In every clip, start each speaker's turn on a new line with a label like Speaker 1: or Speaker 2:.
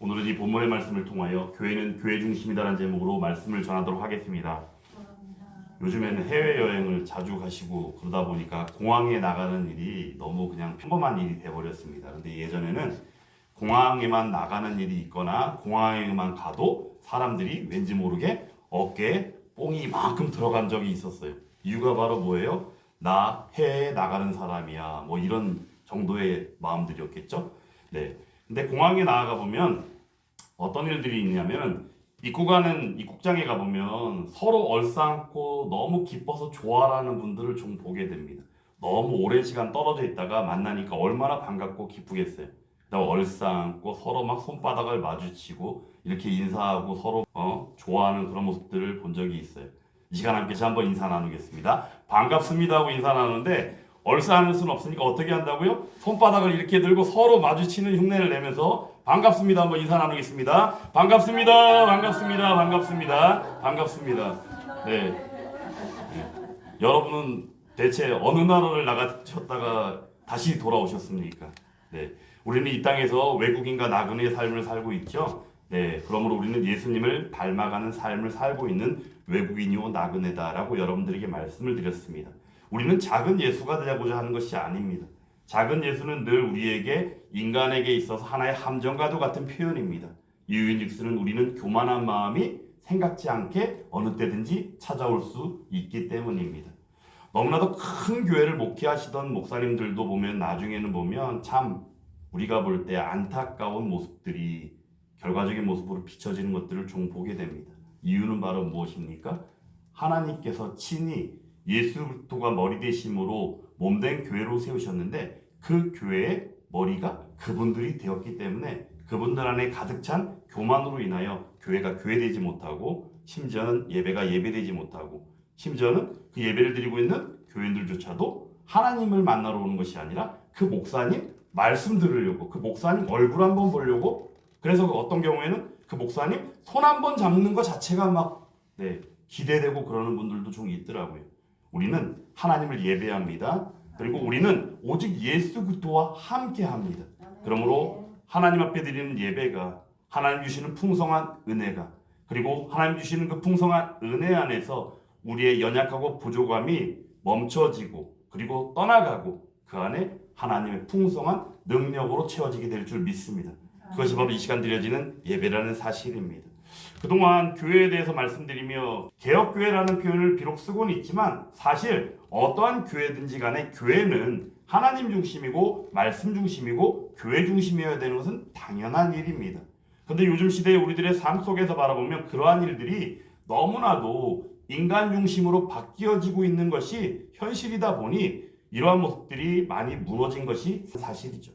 Speaker 1: 오늘은 이 본문의 말씀을 통하여 교회는 교회 중심이다라는 제목으로 말씀을 전하도록 하겠습니다. 요즘에는 해외여행을 자주 가시고 그러다 보니까 공항에 나가는 일이 너무 그냥 평범한 일이 돼버렸습니다. 근데 예전에는 공항에만 나가는 일이 있거나 공항에만 가도 사람들이 왠지 모르게 어깨에 뽕이 이만큼 들어간 적이 있었어요. 이유가 바로 뭐예요? 나 해외에 나가는 사람이야. 뭐 이런 정도의 마음들이었겠죠. 네. 근데 공항에 나아가 보면 어떤 일들이 있냐면 입국장에 가보면 서로 얼싸안고 너무 기뻐서 좋아하는 분들을 좀 보게 됩니다. 너무 오랜 시간 떨어져 있다가 만나니까 얼마나 반갑고 기쁘겠어요. 그다음 얼싸안고 서로 막 손바닥을 마주치고 이렇게 인사하고 서로 좋아하는 그런 모습들을 본 적이 있어요. 이 시간 함께 한번 인사 나누겠습니다. 반갑습니다 하고 인사 나누는데 얼싸안을 수는 없으니까 어떻게 한다고요? 손바닥을 이렇게 들고 서로 마주치는 흉내를 내면서 반갑습니다 한번 인사 나누겠습니다. 반갑습니다. 반갑습니다. 반갑습니다. 반갑습니다. 네. 여러분은 대체 어느 나라를 나가셨다가 다시 돌아오셨습니까? 네. 우리는 이 땅에서 외국인과 나그네의 삶을 살고 있죠. 네. 그러므로 우리는 예수님을 닮아가는 삶을 살고 있는 외국인이요 나그네다라고 여러분들에게 말씀을 드렸습니다. 우리는 작은 예수가 되고자 하는 것이 아닙니다. 작은 예수는 늘 우리에게 인간에게 있어서 하나의 함정과도 같은 표현입니다. 이유인즉슨 우리는 교만한 마음이 생각지 않게 어느 때든지 찾아올 수 있기 때문입니다. 너무나도 큰 교회를 목회하시던 목사님들도 보면 나중에는 보면 참 우리가 볼 때 안타까운 모습들이 결과적인 모습으로 비춰지는 것들을 좀 보게 됩니다. 이유는 바로 무엇입니까? 하나님께서 친히 예수 그리스도가 머리 되심으로 몸된 교회로 세우셨는데 그 교회의 머리가 그분들이 되었기 때문에 그분들 안에 가득 찬 교만으로 인하여 교회가 교회되지 못하고 심지어는 예배가 예배되지 못하고 심지어는 그 예배를 드리고 있는 교인들조차도 하나님을 만나러 오는 것이 아니라 그 목사님 말씀 들으려고 그 목사님 얼굴 한번 보려고 그래서 어떤 경우에는 그 목사님 손 한번 잡는 것 자체가 막 기대되고 그러는 분들도 좀 있더라고요. 우리는 하나님을 예배합니다. 그리고 우리는 오직 예수 그리스도와 함께합니다. 그러므로 하나님 앞에 드리는 예배가 하나님 주시는 풍성한 은혜가 그리고 하나님 주시는 그 풍성한 은혜 안에서 우리의 연약하고 부족함이 멈춰지고 그리고 떠나가고 그 안에 하나님의 풍성한 능력으로 채워지게 될 줄 믿습니다. 그것이 바로 이 시간 드려지는 예배라는 사실입니다. 그동안 교회에 대해서 말씀드리며 개혁교회라는 표현을 비록 쓰고는 있지만 사실 어떠한 교회든지 간에 교회는 하나님 중심이고 말씀 중심이고 교회 중심이어야 되는 것은 당연한 일입니다. 그런데 요즘 시대에 우리들의 삶 속에서 바라보면 그러한 일들이 너무나도 인간 중심으로 바뀌어지고 있는 것이 현실이다 보니 이러한 모습들이 많이 무너진 것이 사실이죠.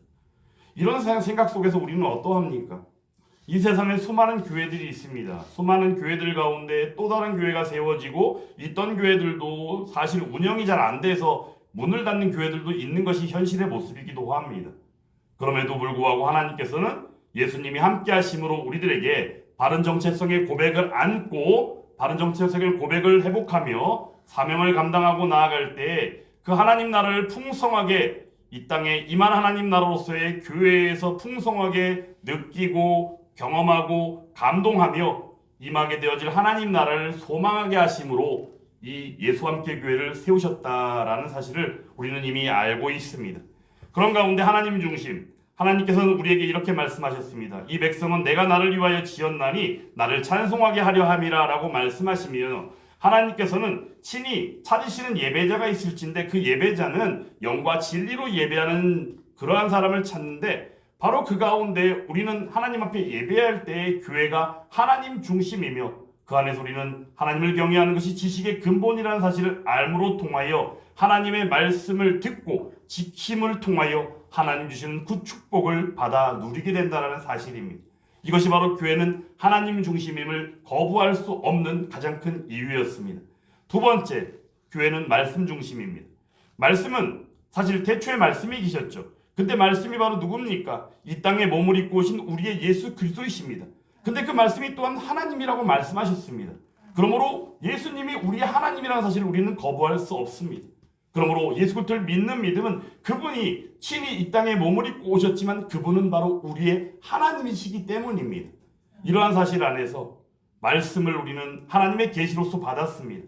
Speaker 1: 이런 생각 속에서 우리는 어떠합니까? 이 세상에 수많은 교회들이 있습니다. 수많은 교회들 가운데 또 다른 교회가 세워지고 있던 교회들도 사실 운영이 잘 안 돼서 문을 닫는 교회들도 있는 것이 현실의 모습이기도 합니다. 그럼에도 불구하고 하나님께서는 예수님이 함께 하심으로 우리들에게 바른 정체성의 고백을 안고 바른 정체성의 고백을 회복하며 사명을 감당하고 나아갈 때 그 하나님 나라를 풍성하게 이 땅에 임한 하나님 나라로서의 교회에서 풍성하게 느끼고 경험하고 감동하며 임하게 되어질 하나님 나라를 소망하게 하심으로 이 예수와 함께 교회를 세우셨다라는 사실을 우리는 이미 알고 있습니다. 그런 가운데 하나님 중심, 하나님께서는 우리에게 이렇게 말씀하셨습니다. 이 백성은 내가 나를 위하여 지었나니 나를 찬송하게 하려 함이라 라고 말씀하시며 하나님께서는 친히 찾으시는 예배자가 있을진데 그 예배자는 영과 진리로 예배하는 그러한 사람을 찾는데 바로 그 가운데 우리는 하나님 앞에 예배할 때 교회가 하나님 중심이며 그 안에서 우리는 하나님을 경외하는 것이 지식의 근본이라는 사실을 알므로 통하여 하나님의 말씀을 듣고 지킴을 통하여 하나님 주시는 그 축복을 받아 누리게 된다는 사실입니다. 이것이 바로 교회는 하나님 중심임을 거부할 수 없는 가장 큰 이유였습니다. 두 번째, 교회는 말씀 중심입니다. 말씀은 사실 태초에 말씀이 계셨죠. 근데 말씀이 바로 누굽니까? 이 땅에 몸을 입고 오신 우리의 예수 그리스도이십니다. 근데 그 말씀이 또한 하나님이라고 말씀하셨습니다. 그러므로 예수님이 우리의 하나님이라는 사실을 우리는 거부할 수 없습니다. 그러므로 예수 그리스도를 믿는 믿음은 그분이 친히 이 땅에 몸을 입고 오셨지만 그분은 바로 우리의 하나님이시기 때문입니다. 이러한 사실 안에서 말씀을 우리는 하나님의 계시로서 받았습니다.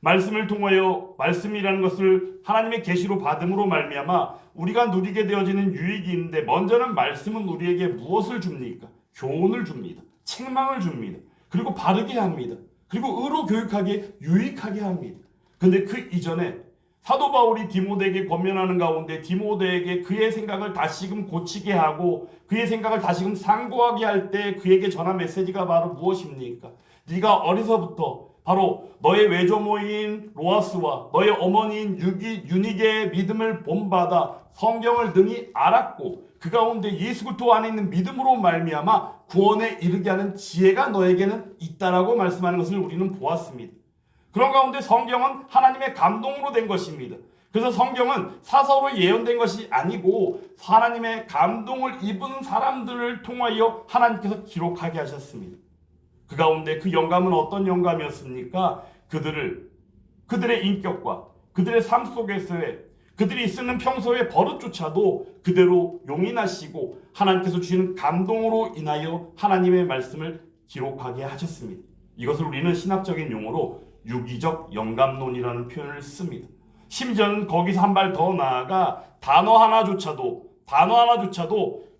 Speaker 1: 말씀을 통하여 말씀이라는 것을 하나님의 계시로 받음으로 말미암아 우리가 누리게 되어지는 유익이 있는데, 먼저는 말씀은 우리에게 무엇을 줍니까? 교훈을 줍니다. 책망을 줍니다. 그리고 바르게 합니다. 그리고 의로 교육하게 유익하게 합니다. 근데 그 이전에 사도 바울이 디모데에게 권면하는 가운데 디모데에게 그의 생각을 다시금 고치게 하고 그의 생각을 다시금 상고하게 할 때 그에게 전한 메시지가 바로 무엇입니까? 네가 어려서부터 바로 너의 외조모인 로아스와 너의 어머니인 유니게의 믿음을 본받아 성경을 능히 알았고 그 가운데 예수 그리스도 안에 있는 믿음으로 말미암아 구원에 이르게 하는 지혜가 너에게는 있다라고 말씀하는 것을 우리는 보았습니다. 그런 가운데 성경은 하나님의 감동으로 된 것입니다. 그래서 성경은 사서로 예언된 것이 아니고 하나님의 감동을 입은 사람들을 통하여 하나님께서 기록하게 하셨습니다. 그 가운데 그 영감은 어떤 영감이었습니까? 그들의 인격과 그들의 삶 속에서의 그들이 쓰는 평소의 버릇조차도 그대로 용인하시고 하나님께서 주시는 감동으로 인하여 하나님의 말씀을 기록하게 하셨습니다. 이것을 우리는 신학적인 용어로 유기적 영감론이라는 표현을 씁니다. 심지어는 거기서 한 발 더 나아가 단어 하나조차도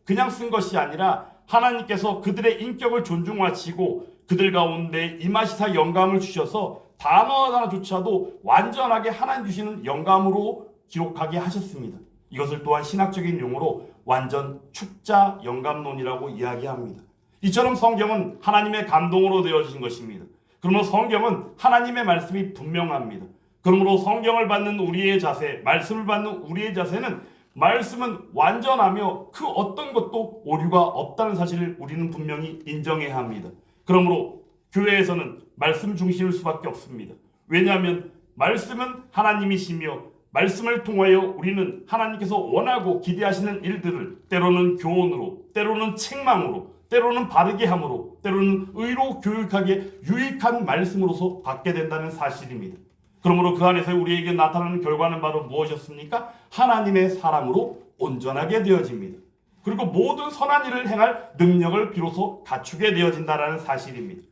Speaker 1: 그냥 쓴 것이 아니라 하나님께서 그들의 인격을 존중하시고 그들 가운데 임하시사 영감을 주셔서 단어 하나조차도 완전하게 하나님 주시는 영감으로 기록하게 하셨습니다. 이것을 또한 신학적인 용어로 완전 축자 영감론이라고 이야기합니다. 이처럼 성경은 하나님의 감동으로 되어진 것입니다. 그러므로 성경은 하나님의 말씀이 분명합니다. 그러므로 성경을 받는 우리의 자세, 말씀을 받는 우리의 자세는 말씀은 완전하며 그 어떤 것도 오류가 없다는 사실을 우리는 분명히 인정해야 합니다. 그러므로 교회에서는 말씀 중심일 수밖에 없습니다. 왜냐하면 말씀은 하나님이시며 말씀을 통하여 우리는 하나님께서 원하고 기대하시는 일들을 때로는 교훈으로, 때로는 책망으로, 때로는 바르게 함으로, 때로는 의로 교육하게 유익한 말씀으로서 받게 된다는 사실입니다. 그러므로 그 안에서 우리에게 나타나는 결과는 바로 무엇이었습니까? 하나님의 사람으로 온전하게 되어집니다. 그리고 모든 선한 일을 행할 능력을 비로소 갖추게 되어진다는 사실입니다.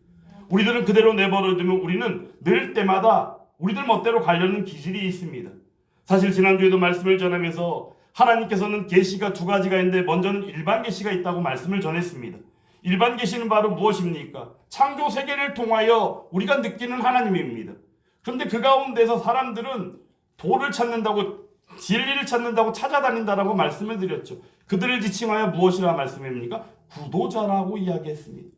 Speaker 1: 우리들은 그대로 내버려두면 우리는 늘 때마다 우리들 멋대로 가려는 기질이 있습니다. 사실 지난주에도 말씀을 전하면서 하나님께서는 계시가 두 가지가 있는데 먼저는 일반 계시가 있다고 말씀을 전했습니다. 일반 계시는 바로 무엇입니까? 창조 세계를 통하여 우리가 느끼는 하나님입니다. 그런데 그 가운데서 사람들은 도를 찾는다고, 진리를 찾는다고 찾아다닌다라고 말씀을 드렸죠. 그들을 지칭하여 무엇이라 말씀입니까? 구도자라고 이야기했습니다.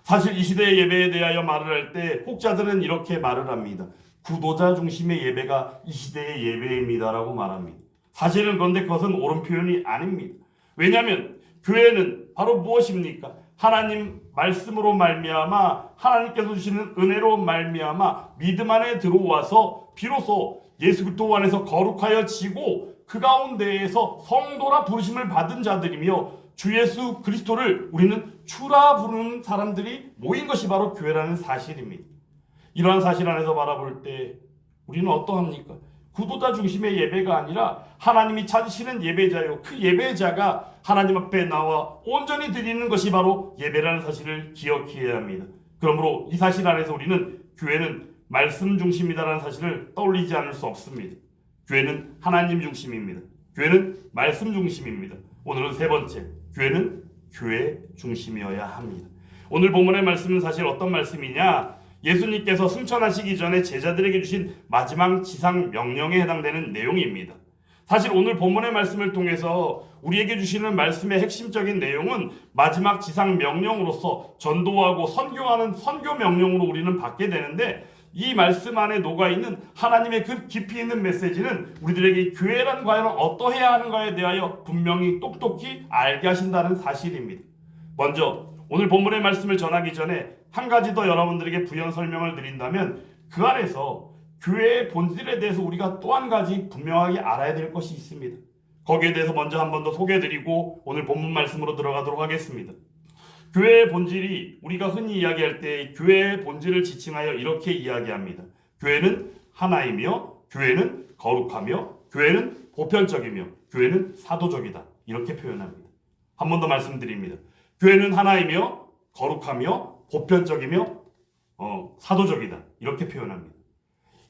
Speaker 1: 사실 이 시대의 예배에 대하여 말을 할 때 혹자들은 이렇게 말을 합니다. 구도자 중심의 예배가 이 시대의 예배입니다라고 말합니다. 사실은 그런데 그것은 옳은 표현이 아닙니다. 왜냐하면 교회는 바로 무엇입니까? 하나님 말씀으로 말미암아 하나님께서 주시는 은혜로 말미암아 믿음 안에 들어와서 비로소 예수 그리스도 안에서 거룩하여지고 그 가운데에서 성도라 부르심을 받은 자들이며 주 예수 그리스도를 우리는 주라 부르는 사람들이 모인 것이 바로 교회라는 사실입니다. 이러한 사실 안에서 바라볼 때 우리는 어떠합니까? 구도자 중심의 예배가 아니라 하나님이 찾으시는 예배자요, 그 예배자가 하나님 앞에 나와 온전히 드리는 것이 바로 예배라는 사실을 기억해야 합니다. 그러므로 이 사실 안에서 우리는 교회는 말씀 중심이다라는 사실을 떠올리지 않을 수 없습니다. 교회는 하나님 중심입니다. 교회는 말씀 중심입니다. 오늘은 세 번째, 교회는 교회 중심이어야 합니다. 오늘 본문의 말씀은 사실 어떤 말씀이냐? 예수님께서 승천하시기 전에 제자들에게 주신 마지막 지상 명령에 해당되는 내용입니다. 사실 오늘 본문의 말씀을 통해서 우리에게 주시는 말씀의 핵심적인 내용은 마지막 지상 명령으로서 전도하고 선교하는 선교 명령으로 우리는 받게 되는데, 이 말씀 안에 녹아있는 하나님의 그 깊이 있는 메시지는 우리들에게 교회란 과연 어떠해야 하는가에 대하여 분명히 똑똑히 알게 하신다는 사실입니다. 먼저 오늘 본문의 말씀을 전하기 전에 한 가지 더 여러분들에게 부연 설명을 드린다면, 그 안에서 교회의 본질에 대해서 우리가 또 한 가지 분명하게 알아야 될 것이 있습니다. 거기에 대해서 먼저 한 번 더 소개해드리고 오늘 본문 말씀으로 들어가도록 하겠습니다. 교회의 본질이, 우리가 흔히 이야기할 때 교회의 본질을 지칭하여 이렇게 이야기합니다. 교회는 하나이며 교회는 거룩하며 교회는 보편적이며 교회는 사도적이다. 이렇게 표현합니다. 한 번 더 말씀드립니다. 교회는 하나이며 거룩하며 보편적이며 사도적이다. 이렇게 표현합니다.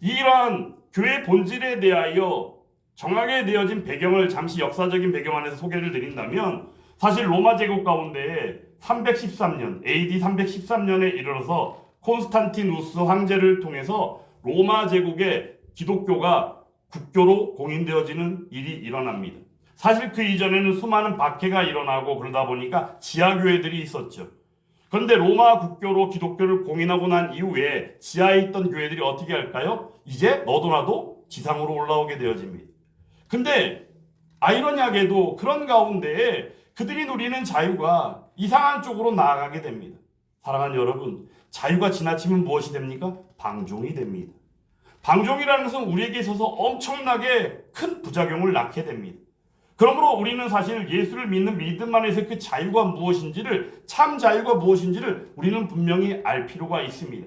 Speaker 1: 이러한 교회 본질에 대하여 정확하게 되어진 배경을 잠시 역사적인 배경 안에서 소개를 드린다면 사실 로마 제국 가운데 313년 AD 313년에 이르러서 콘스탄티누스 황제를 통해서 로마 제국의 기독교가 국교로 공인되어지는 일이 일어납니다. 사실 그 이전에는 수많은 박해가 일어나고 그러다 보니까 지하교회들이 있었죠. 그런데 로마 국교로 기독교를 공인하고 난 이후에 지하에 있던 교회들이 어떻게 할까요? 이제 너도 나도 지상으로 올라오게 되어집니다. 근데 아이러니하게도 그런 가운데에 그들이 누리는 자유가 이상한 쪽으로 나아가게 됩니다. 사랑하는 여러분, 자유가 지나치면 무엇이 됩니까? 방종이 됩니다. 방종이라는 것은 우리에게 있어서 엄청나게 큰 부작용을 낳게 됩니다. 그러므로 우리는 사실 예수를 믿는 믿음 안에서 그 자유가 무엇인지를, 참 자유가 무엇인지를 우리는 분명히 알 필요가 있습니다.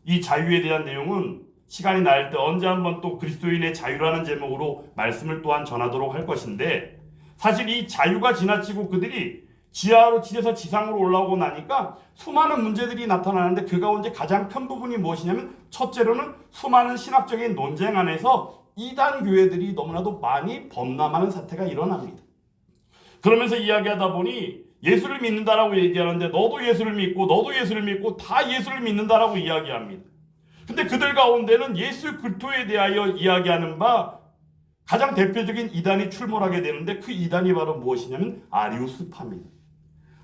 Speaker 1: 이 자유에 대한 내용은 시간이 날 때 언제 한번 또 그리스도인의 자유라는 제목으로 말씀을 또한 전하도록 할 것인데, 사실 이 자유가 지나치고 그들이 지에서 지상으로 올라오고 나니까 수많은 문제들이 나타나는데 그 가운데 가장 큰 부분이 무엇이냐면 첫째로는 수많은 신학적인 논쟁 안에서 이단 교회들이 너무나도 많이 범람하는 사태가 일어납니다. 그러면서 이야기하다 보니 예수를 믿는다라고 얘기하는데 너도 예수를 믿고 너도 예수를 믿고 다 예수를 믿는다라고 이야기합니다. 근데 그들 가운데는 예수 그리스도에 대하여 이야기하는 바 가장 대표적인 이단이 출몰하게 되는데 그 이단이 바로 무엇이냐면 아리우스파입니다.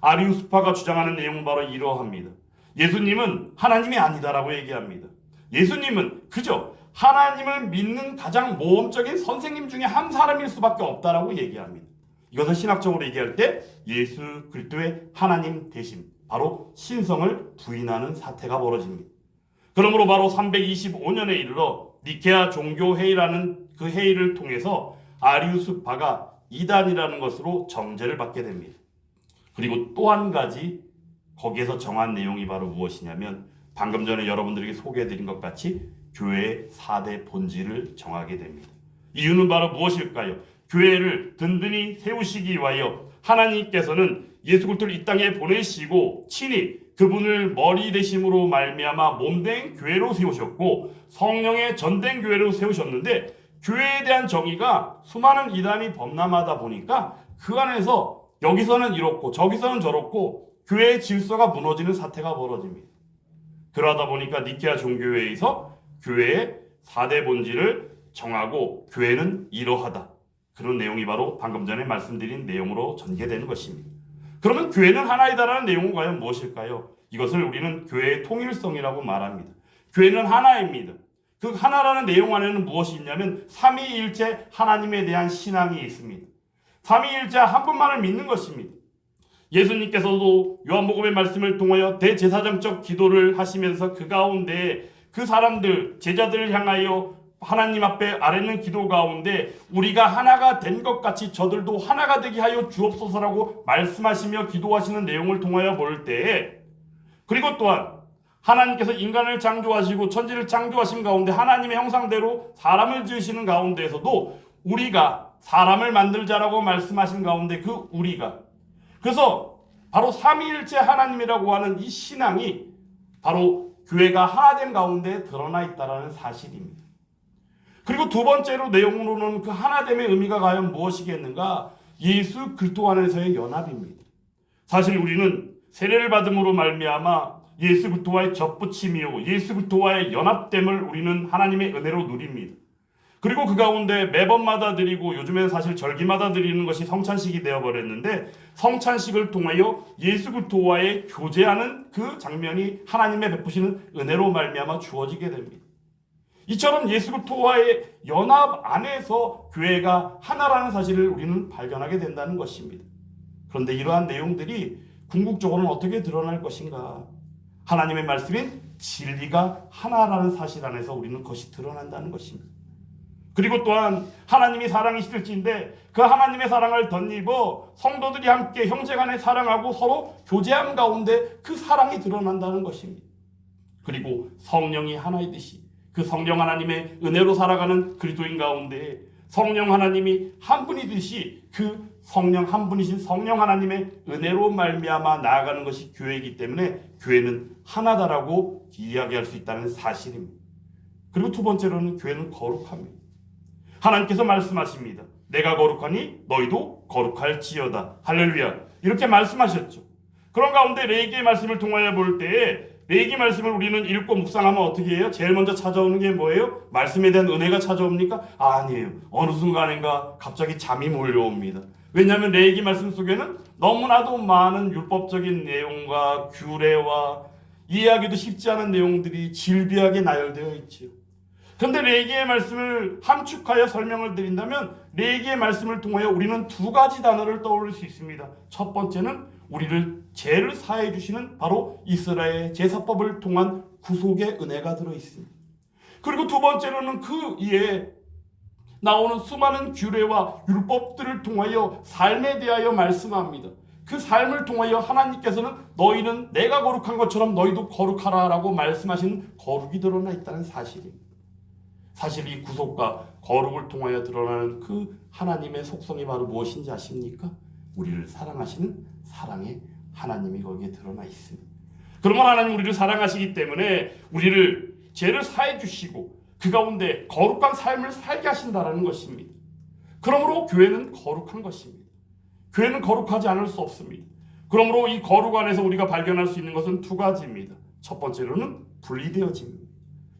Speaker 1: 아리우스파가 주장하는 내용은 바로 이러합니다. 예수님은 하나님이 아니다라고 얘기합니다. 예수님은 그저 하나님을 믿는 가장 모험적인 선생님 중에 한 사람일 수밖에 없다라고 얘기합니다. 이것을 신학적으로 얘기할 때 예수 그리스도의 하나님 대심, 바로 신성을 부인하는 사태가 벌어집니다. 그러므로 바로 325년에 이르러 니케아 종교회의라는 그 회의를 통해서 아리우스파가 이단이라는 것으로 정죄를 받게 됩니다. 그리고 또 한 가지 거기에서 정한 내용이 바로 무엇이냐면 방금 전에 여러분들에게 소개해드린 것 같이 교회의 4대 본질을 정하게 됩니다. 이유는 바로 무엇일까요? 교회를 든든히 세우시기 위하여 하나님께서는 예수 그리스도를 이 땅에 보내시고 친히 그분을 머리 되심으로 말미암아 몸된 교회로 세우셨고 성령의 전된 교회로 세우셨는데 교회에 대한 정의가 수많은 이단이 범람하다 보니까 그 안에서 여기서는 이렇고 저기서는 저렇고 교회의 질서가 무너지는 사태가 벌어집니다. 그러다 보니까 니케아 종교회에서 교회의 4대 본질을 정하고 교회는 이러하다. 그런 내용이 바로 방금 전에 말씀드린 내용으로 전개되는 것입니다. 그러면 교회는 하나이다라는 내용은 과연 무엇일까요? 이것을 우리는 교회의 통일성이라고 말합니다. 교회는 하나입니다. 그 하나라는 내용 안에는 무엇이 있냐면 삼위일체 하나님에 대한 신앙이 있습니다. 삼위일체 한 분만을 믿는 것입니다. 예수님께서도 요한복음의 말씀을 통하여 대제사장적 기도를 하시면서 그 가운데 그 사람들, 제자들을 향하여 하나님 앞에 아뢰는 기도 가운데 우리가 하나가 된 것 같이 저들도 하나가 되게 하여 주옵소서라고 말씀하시며 기도하시는 내용을 통하여 볼 때에, 그리고 또한 하나님께서 인간을 창조하시고 천지를 창조하신 가운데 하나님의 형상대로 사람을 지으시는 가운데에서도 우리가 사람을 만들자라고 말씀하신 가운데 그 우리가, 그래서 바로 삼위일체 하나님이라고 하는 이 신앙이 바로 교회가 하나된 가운데 드러나 있다는 사실입니다. 그리고 두 번째로 내용으로는 그 하나됨의 의미가 과연 무엇이겠는가? 예수 그리스도 안에서의 연합입니다. 사실 우리는 세례를 받음으로 말미암아 예수 그리스도와의 접붙임이요 예수 그리스도와의 연합됨을 우리는 하나님의 은혜로 누립니다. 그리고 그 가운데 매번마다 드리고 요즘에는 사실 절기마다 드리는 것이 성찬식이 되어버렸는데 성찬식을 통하여 예수 그리스도와의 교제하는 그 장면이 하나님의 베푸시는 은혜로 말미암아 주어지게 됩니다. 이처럼 예수 그리스도와의 연합 안에서 교회가 하나라는 사실을 우리는 발견하게 된다는 것입니다. 그런데 이러한 내용들이 궁극적으로는 어떻게 드러날 것인가? 하나님의 말씀인 진리가 하나라는 사실 안에서 우리는 그것이 드러난다는 것입니다. 그리고 또한 하나님이 사랑이실지인데 그 하나님의 사랑을 덧입어 성도들이 함께 형제간에 사랑하고 서로 교제한 가운데 그 사랑이 드러난다는 것입니다. 그리고 성령이 하나이듯이 그 성령 하나님의 은혜로 살아가는 그리스도인 가운데 성령 하나님이 한 분이듯이 그 성령 한 분이신 성령 하나님의 은혜로 말미암아 나아가는 것이 교회이기 때문에 교회는 하나다라고 이야기할 수 있다는 사실입니다. 그리고 두 번째로는 교회는 거룩합니다. 하나님께서 말씀하십니다. 내가 거룩하니 너희도 거룩할지어다. 할렐루야. 이렇게 말씀하셨죠. 그런 가운데 레위기의 말씀을 통하여 볼 때에 레위기 말씀을 우리는 읽고 묵상하면 어떻게 해요? 제일 먼저 찾아오는 게 뭐예요? 말씀에 대한 은혜가 찾아옵니까? 아니에요. 어느 순간인가 갑자기 잠이 몰려옵니다. 왜냐하면 레위기 말씀 속에는 너무나도 많은 율법적인 내용과 규례와 이해하기도 쉽지 않은 내용들이 질비하게 나열되어 있지요. 그런데 레위기의 말씀을 함축하여 설명을 드린다면 레위기의 말씀을 통하여 우리는 두 가지 단어를 떠올릴 수 있습니다. 첫 번째는 우리를 죄를 사해 주시는 바로 이스라엘 제사법을 통한 구속의 은혜가 들어 있습니다. 그리고 두 번째로는 그 이에 나오는 수많은 규례와 율법들을 통하여 삶에 대하여 말씀합니다. 그 삶을 통하여 하나님께서는 너희는 내가 거룩한 것처럼 너희도 거룩하라 라고 말씀하시는 거룩이 드러나 있다는 사실입니다. 사실 이 구속과 거룩을 통하여 드러나는 그 하나님의 속성이 바로 무엇인지 아십니까? 우리를 사랑하시는 사랑의 하나님이 거기에 드러나 있습니다. 그러면 하나님 우리를 사랑하시기 때문에 우리를 죄를 사해 주시고 그 가운데 거룩한 삶을 살게 하신다는 것입니다. 그러므로 교회는 거룩한 것입니다. 교회는 거룩하지 않을 수 없습니다. 그러므로 이 거룩 안에서 우리가 발견할 수 있는 것은 두 가지입니다. 첫 번째로는 분리되어집니다.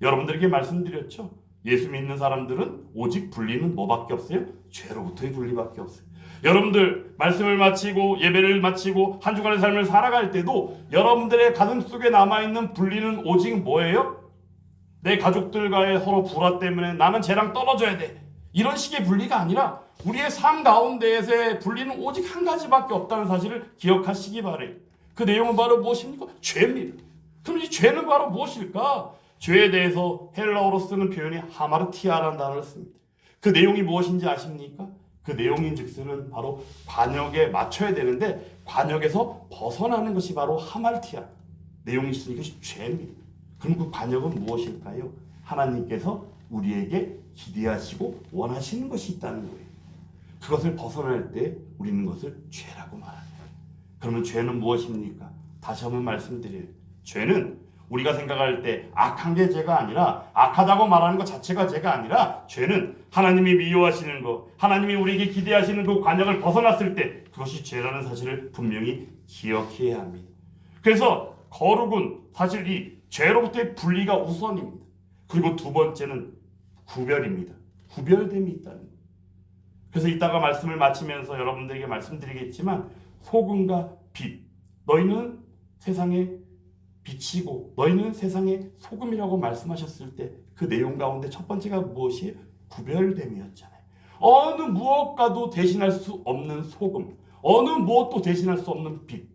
Speaker 1: 여러분들에게 말씀드렸죠. 예수 믿는 사람들은 오직 분리는 뭐밖에 없어요? 죄로부터의 분리밖에 없어요. 여러분들 말씀을 마치고 예배를 마치고 한 주간의 삶을 살아갈 때도 여러분들의 가슴 속에 남아있는 분리는 오직 뭐예요? 내 가족들과의 서로 불화 때문에 나는 쟤랑 떨어져야 돼. 이런 식의 분리가 아니라 우리의 삶 가운데에서의 분리는 오직 한 가지밖에 없다는 사실을 기억하시기 바래요. 그 내용은 바로 무엇입니까? 죄입니다. 그럼 이 죄는 바로 무엇일까? 죄에 대해서 헬라어로 쓰는 표현이 하마르티아라는 단어를 씁니다. 그 내용이 무엇인지 아십니까? 그 내용인즉슨은 바로 관역에 맞춰야 되는데 관역에서 벗어나는 것이 바로 하마르티아. 내용이 있으니까 죄입니다. 그럼 그 관역은 무엇일까요? 하나님께서 우리에게 기대하시고 원하시는 것이 있다는 거예요. 그것을 벗어날 때 우리는 그것을 죄라고 말합니다. 그러면 죄는 무엇입니까? 다시 한번 말씀드려요. 죄는 우리가 생각할 때 악한 게 죄가 아니라 악하다고 말하는 것 자체가 죄가 아니라 죄는 하나님이 미워하시는 것, 하나님이 우리에게 기대하시는 그 관역을 벗어났을 때 그것이 죄라는 사실을 분명히 기억해야 합니다. 그래서 거룩은 사실 이 죄로부터의 분리가 우선입니다. 그리고 두 번째는 구별입니다. 구별됨이 있다는 거예요. 그래서 이따가 말씀을 마치면서 여러분들에게 말씀드리겠지만 소금과 빛, 너희는 세상의 빛이고 너희는 세상의 소금이라고 말씀하셨을 때 그 내용 가운데 첫 번째가 무엇이에요? 구별됨이었잖아요. 어느 무엇과도 대신할 수 없는 소금, 어느 무엇도 대신할 수 없는 빛.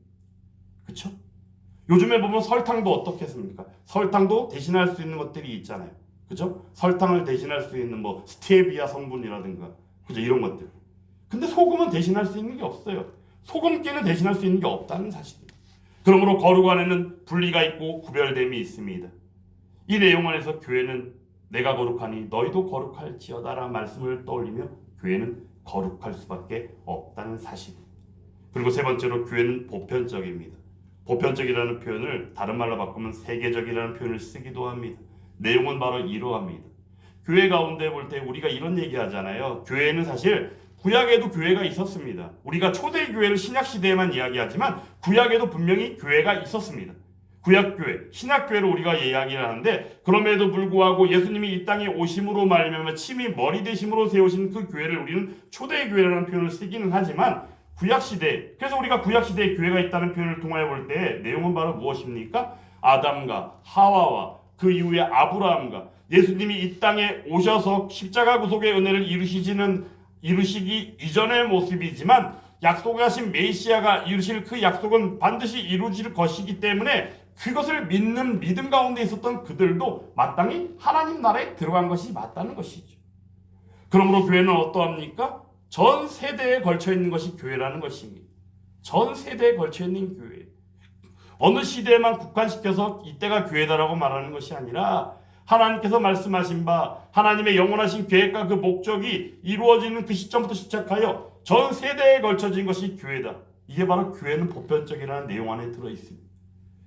Speaker 1: 그렇죠? 요즘에 보면 설탕도 어떻게 했습니까? 설탕도 대신할 수 있는 것들이 있잖아요. 그죠? 설탕을 대신할 수 있는 뭐 스테비아 성분이라든가 그죠? 이런 것들. 근데 소금은 대신할 수 있는 게 없어요. 소금기는 대신할 수 있는 게 없다는 사실입니다. 그러므로 거룩 안에는 분리가 있고 구별됨이 있습니다. 이 내용 안에서 교회는 내가 거룩하니 너희도 거룩할지어다라는 말씀을 떠올리며 교회는 거룩할 수밖에 없다는 사실입니다. 그리고 세 번째로 교회는 보편적입니다. 보편적이라는 표현을 다른 말로 바꾸면 세계적이라는 표현을 쓰기도 합니다. 내용은 바로 이러합니다. 교회 가운데 볼 때 우리가 이런 얘기 하잖아요. 교회는 사실 구약에도 교회가 있었습니다. 우리가 초대교회를 신약시대에만 이야기하지만 구약에도 분명히 교회가 있었습니다. 구약교회, 신약교회를 우리가 이야기를 하는데 그럼에도 불구하고 예수님이 이 땅에 오심으로 말미암아 침이 머리 대심으로 세우신 그 교회를 우리는 초대교회라는 표현을 쓰기는 하지만 구약시대, 그래서 우리가 구약시대에 교회가 있다는 표현을 통하여 볼 때 내용은 바로 무엇입니까? 아담과 하와와 그 이후에 아브라함과 예수님이 이 땅에 오셔서 십자가 구속의 은혜를 이루시기 이전의 모습이지만 약속하신 메시아가 이루실 그 약속은 반드시 이루어질 것이기 때문에 그것을 믿는 믿음 가운데 있었던 그들도 마땅히 하나님 나라에 들어간 것이 맞다는 것이죠. 그러므로 교회는 어떠합니까? 전 세대에 걸쳐 있는 것이 교회라는 것입니다. 전 세대에 걸쳐 있는 교회. 어느 시대에만 국한시켜서 이때가 교회다라고 말하는 것이 아니라 하나님께서 말씀하신 바 하나님의 영원하신 계획과 그 목적이 이루어지는 그 시점부터 시작하여 전 세대에 걸쳐진 것이 교회다. 이게 바로 교회는 보편적이라는 내용 안에 들어있습니다.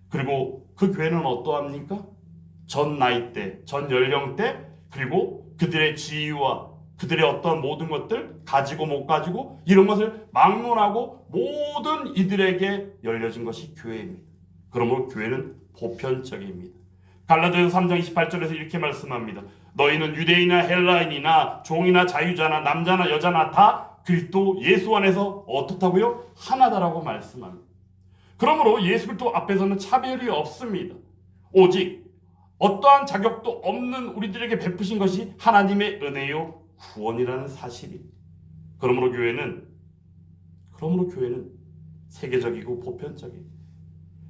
Speaker 1: 그리고 그 교회는 어떠합니까? 전 나이대, 전 연령대, 그리고 그들의 지위와 그들의 어떤 모든 것들, 가지고 못 가지고 이런 것을 막론하고 모든 이들에게 열려진 것이 교회입니다. 그러므로 교회는 보편적입니다. 갈라디아서 3장 28절에서 이렇게 말씀합니다. 너희는 유대인이나 헬라인이나 종이나 자유자나 남자나 여자나 다 그리스도 예수 안에서 어떻다고요? 하나다라고 말씀합니다. 그러므로 예수 그리스도 앞에서는 차별이 없습니다. 오직 어떠한 자격도 없는 우리들에게 베푸신 것이 하나님의 은혜요 구원이라는 사실입니다. 그러므로 교회는 세계적이고 보편적입니다.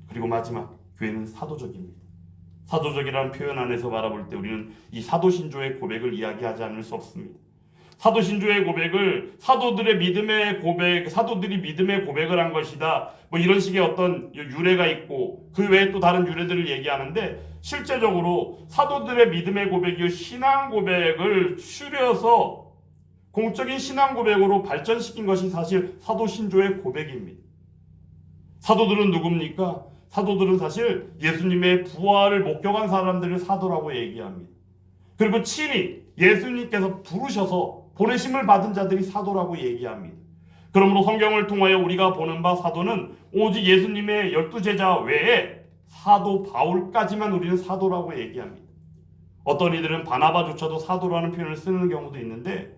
Speaker 1: 그리고 마지막, 교회는 사도적입니다. 사도적이라는 표현 안에서 바라볼 때 우리는 이 사도신조의 고백을 이야기하지 않을 수 없습니다. 사도신조의 고백을 사도들이 믿음의 고백을 한 것이다. 뭐 이런 식의 어떤 유래가 있고 그 외에 또 다른 유래들을 얘기하는데, 실제적으로 사도들의 믿음의 고백이 신앙 고백을 추려서 공적인 신앙 고백으로 발전시킨 것이 사실 사도신조의 고백입니다. 사도들은 누굽니까? 사도들은 사실 예수님의 부활을 목격한 사람들을 사도라고 얘기합니다. 그리고 친히 예수님께서 부르셔서 보내심을 받은 자들이 사도라고 얘기합니다. 그러므로 성경을 통하여 우리가 보는 바 사도는 오직 예수님의 12제자 외에 사도 바울까지만 우리는 사도라고 얘기합니다. 어떤 이들은 바나바조차도 사도라는 표현을 쓰는 경우도 있는데,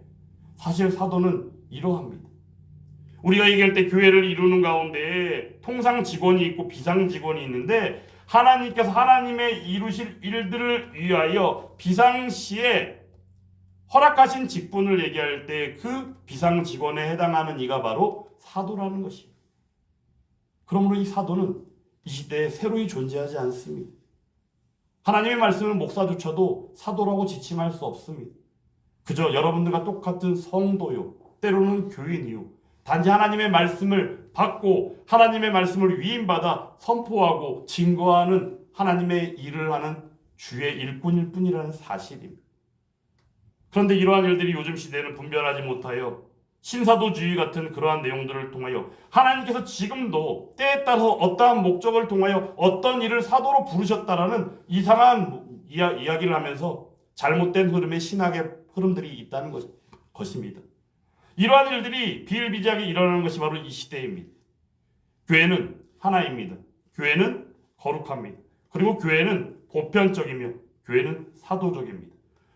Speaker 1: 사실 사도는 이러합니다. 우리가 얘기할 때 교회를 이루는 가운데 통상 직원이 있고 비상 직원이 있는데, 하나님께서 하나님의 이루실 일들을 위하여 비상시에 허락하신 직분을 얘기할 때 그 비상 직원에 해당하는 이가 바로 사도라는 것입니다. 그러므로 이 사도는 이 시대에 새로이 존재하지 않습니다. 하나님의 말씀을 목사조차도 사도라고 지칭할 수 없습니다. 그저 여러분들과 똑같은 성도요, 때로는 교인이요, 단지 하나님의 말씀을 받고 하나님의 말씀을 위임받아 선포하고 증거하는 하나님의 일을 하는 주의 일꾼일 뿐이라는 사실입니다. 그런데 이러한 일들이 요즘 시대에는 분별하지 못하여 신사도주의 같은 그러한 내용들을 통하여 하나님께서 지금도 때에 따라서 어떠한 목적을 통하여 어떤 일을 사도로 부르셨다라는 이상한 이야기를 하면서 잘못된 흐름의 신학의 흐름들이 있다는 것입니다. 이러한 일들이 비일비재하게 일어나는 것이 바로 이 시대입니다. 교회는 하나입니다. 교회는 거룩합니다. 그리고 교회는 보편적이며 교회는 사도적입니다.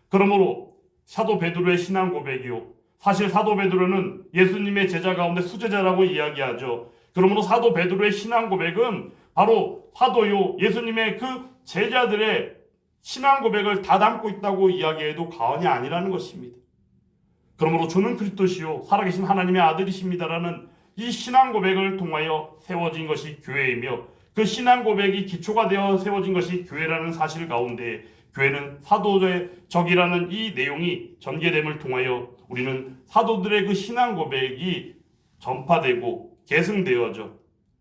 Speaker 1: 그러므로 사도 베드로의 신앙 고백이요, 사실 사도 베드로는 예수님의 제자 가운데 수제자라고 이야기하죠. 그러므로 사도 베드로의 신앙 고백은 바로 사도요, 예수님의 그 제자들의 신앙 고백을 다 담고 있다고 이야기해도 과언이 아니라는 것입니다. 그러므로 주는 그리스도시요 살아계신 하나님의 아들이십니다라는 이 신앙 고백을 통하여 세워진 것이 교회이며, 그 신앙 고백이 기초가 되어 세워진 것이 교회라는 사실 가운데 교회는 사도적이라는 이 내용이 전개됨을 통하여 우리는 사도들의 그 신앙 고백이 전파되고 계승되어져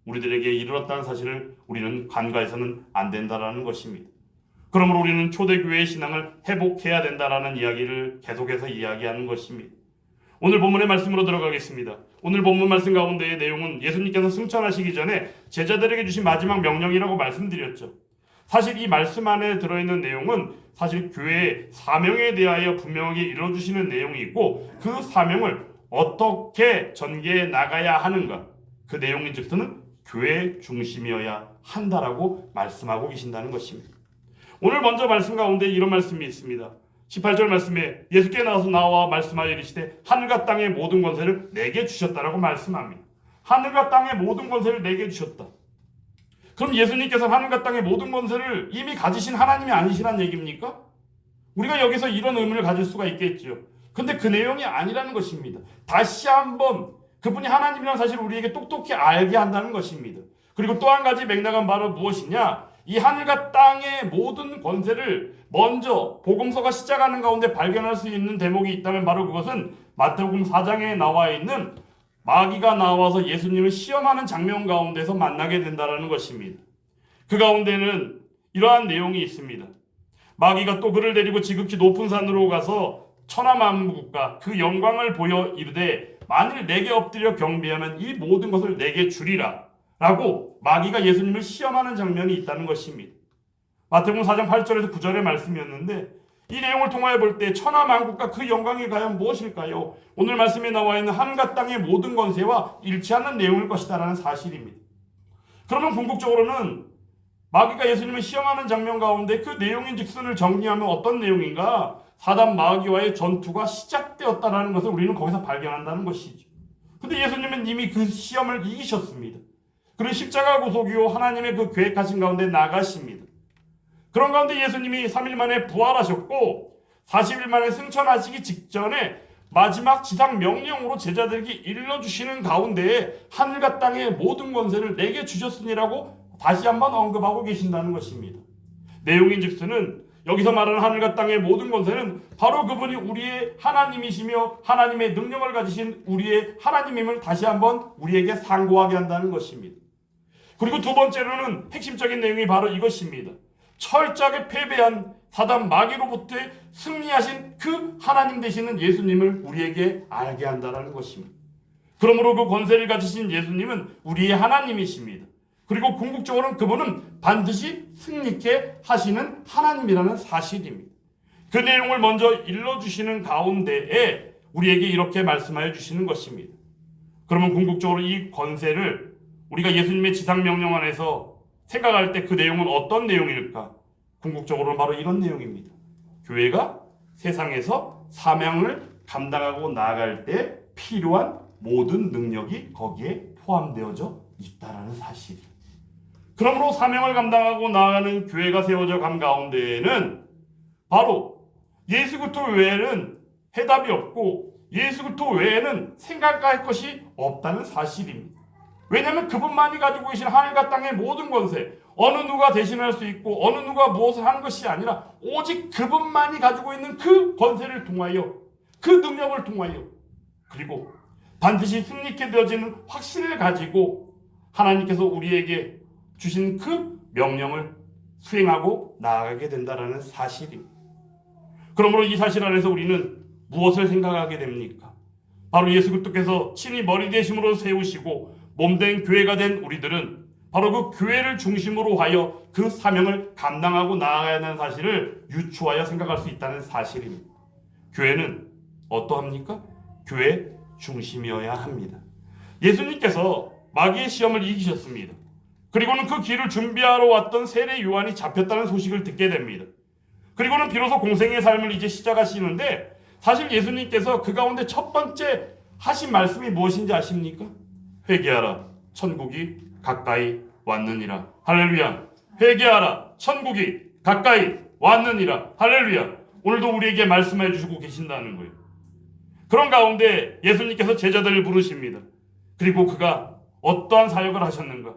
Speaker 1: 우리들에게 이르렀다는 사실을 우리는 간과해서는 안 된다라는 것입니다. 그러므로 우리는 초대교회의 신앙을 회복해야 된다라는 이야기를 계속해서 이야기하는 것입니다. 오늘 본문의 말씀으로 들어가겠습니다. 오늘 본문 말씀 가운데의 내용은 예수님께서 승천하시기 전에 제자들에게 주신 마지막 명령이라고 말씀드렸죠. 사실 이 말씀 안에 들어있는 내용은 사실 교회의 사명에 대하여 분명하게 이루어주시는 내용이 있고, 그 사명을 어떻게 전개해 나가야 하는가, 그 내용인 즉서는 교회 중심이어야 한다라고 말씀하고 계신다는 것입니다. 오늘 먼저 말씀 가운데 이런 말씀이 있습니다. 18절 말씀에 예수께 나와 말씀하여 이르시되 하늘과 땅의 모든 권세를 내게 주셨다라고 말씀합니다. 하늘과 땅의 모든 권세를 내게 주셨다. 그럼 예수님께서 하늘과 땅의 모든 권세를 이미 가지신 하나님이 아니시란 얘기입니까? 우리가 여기서 이런 의문을 가질 수가 있겠죠. 근데 그 내용이 아니라는 것입니다. 다시 한번 그분이 하나님이라는 사실을 우리에게 똑똑히 알게 한다는 것입니다. 그리고 또 한 가지 맥락은 바로 무엇이냐? 이 하늘과 땅의 모든 권세를 먼저 복음서가 시작하는 가운데 발견할 수 있는 대목이 있다면 바로 그것은 마태복음 4장에 나와 있는 마귀가 나와서 예수님을 시험하는 장면 가운데서 만나게 된다는 것입니다. 그 가운데는 이러한 내용이 있습니다. 마귀가 또 그를 데리고 지극히 높은 산으로 가서 천하만국과 그 영광을 보여 이르되 만일 내게 엎드려 경배하면 이 모든 것을 내게 주리라 라고 마귀가 예수님을 시험하는 장면이 있다는 것입니다. 마태복음 4장 8절에서 9절의 말씀이었는데 이 내용을 통하여 볼 때 천하만국과 그 영광이 과연 무엇일까요? 오늘 말씀에 나와 있는 하늘과 땅의 모든 권세와 일치하는 내용일 것이다라는 사실입니다. 그러면 궁극적으로는 마귀가 예수님을 시험하는 장면 가운데 그 내용인 즉슨을 정리하면 어떤 내용인가? 사단 마귀와의 전투가 시작되었다는 것을 우리는 거기서 발견한다는 것이죠. 근데 예수님은 이미 그 시험을 이기셨습니다. 그리고 십자가 구속이요 하나님의 그 계획하신 가운데 나가십니다. 그런 가운데 예수님이 3일 만에 부활하셨고 40일 만에 승천하시기 직전에 마지막 지상 명령으로 제자들에게 일러주시는 가운데에 하늘과 땅의 모든 권세를 내게 주셨으니라고 다시 한번 언급하고 계신다는 것입니다. 내용인 즉슨은 여기서 말하는 하늘과 땅의 모든 권세는 바로 그분이 우리의 하나님이시며 하나님의 능력을 가지신 우리의 하나님임을 다시 한번 우리에게 상고하게 한다는 것입니다. 그리고 두 번째로는 핵심적인 내용이 바로 이것입니다. 철저하게 패배한 사단 마귀로부터 승리하신 그 하나님 되시는 예수님을 우리에게 알게 한다는 것입니다. 그러므로 그 권세를 가지신 예수님은 우리의 하나님이십니다. 그리고 궁극적으로는 그분은 반드시 승리케 하시는 하나님이라는 사실입니다. 그 내용을 먼저 일러주시는 가운데에 우리에게 이렇게 말씀하여 주시는 것입니다. 그러면 궁극적으로 이 권세를 우리가 예수님의 지상명령 안에서 생각할 때 그 내용은 어떤 내용일까? 궁극적으로는 바로 이런 내용입니다. 교회가 세상에서 사명을 감당하고 나아갈 때 필요한 모든 능력이 거기에 포함되어져 있다는 사실입니다. 그러므로 사명을 감당하고 나아가는 교회가 세워져 간 가운데에는 바로 예수 그리스도 외에는 해답이 없고 예수 그리스도 외에는 생각할 것이 없다는 사실입니다. 왜냐하면 그분만이 가지고 계신 하늘과 땅의 모든 권세, 어느 누가 대신할 수 있고 어느 누가 무엇을 하는 것이 아니라 오직 그분만이 가지고 있는 그 권세를 통하여 그 능력을 통하여 그리고 반드시 승리케 되어지는 확신을 가지고 하나님께서 우리에게 주신 그 명령을 수행하고 나아가게 된다는 사실입니다. 그러므로 이 사실 안에서 우리는 무엇을 생각하게 됩니까? 바로 예수 그리스도께서 친히 머리 되심으로 세우시고 몸된 교회가 된 우리들은 바로 그 교회를 중심으로 하여 그 사명을 감당하고 나아가야 하는 사실을 유추하여 생각할 수 있다는 사실입니다. 교회는 어떠합니까? 교회 중심이어야 합니다. 예수님께서 마귀의 시험을 이기셨습니다. 그리고는 그 길을 준비하러 왔던 세례 요한이 잡혔다는 소식을 듣게 됩니다. 그리고는 비로소 공생의 삶을 이제 시작하시는데 사실 예수님께서 그 가운데 첫 번째 하신 말씀이 무엇인지 아십니까? 회개하라, 천국이 가까이 왔느니라. 할렐루야. 회개하라, 천국이 가까이 왔느니라. 할렐루야. 오늘도 우리에게 말씀해 주시고 계신다는 거예요. 그런 가운데 예수님께서 제자들을 부르십니다. 그리고 그가 어떠한 사역을 하셨는가?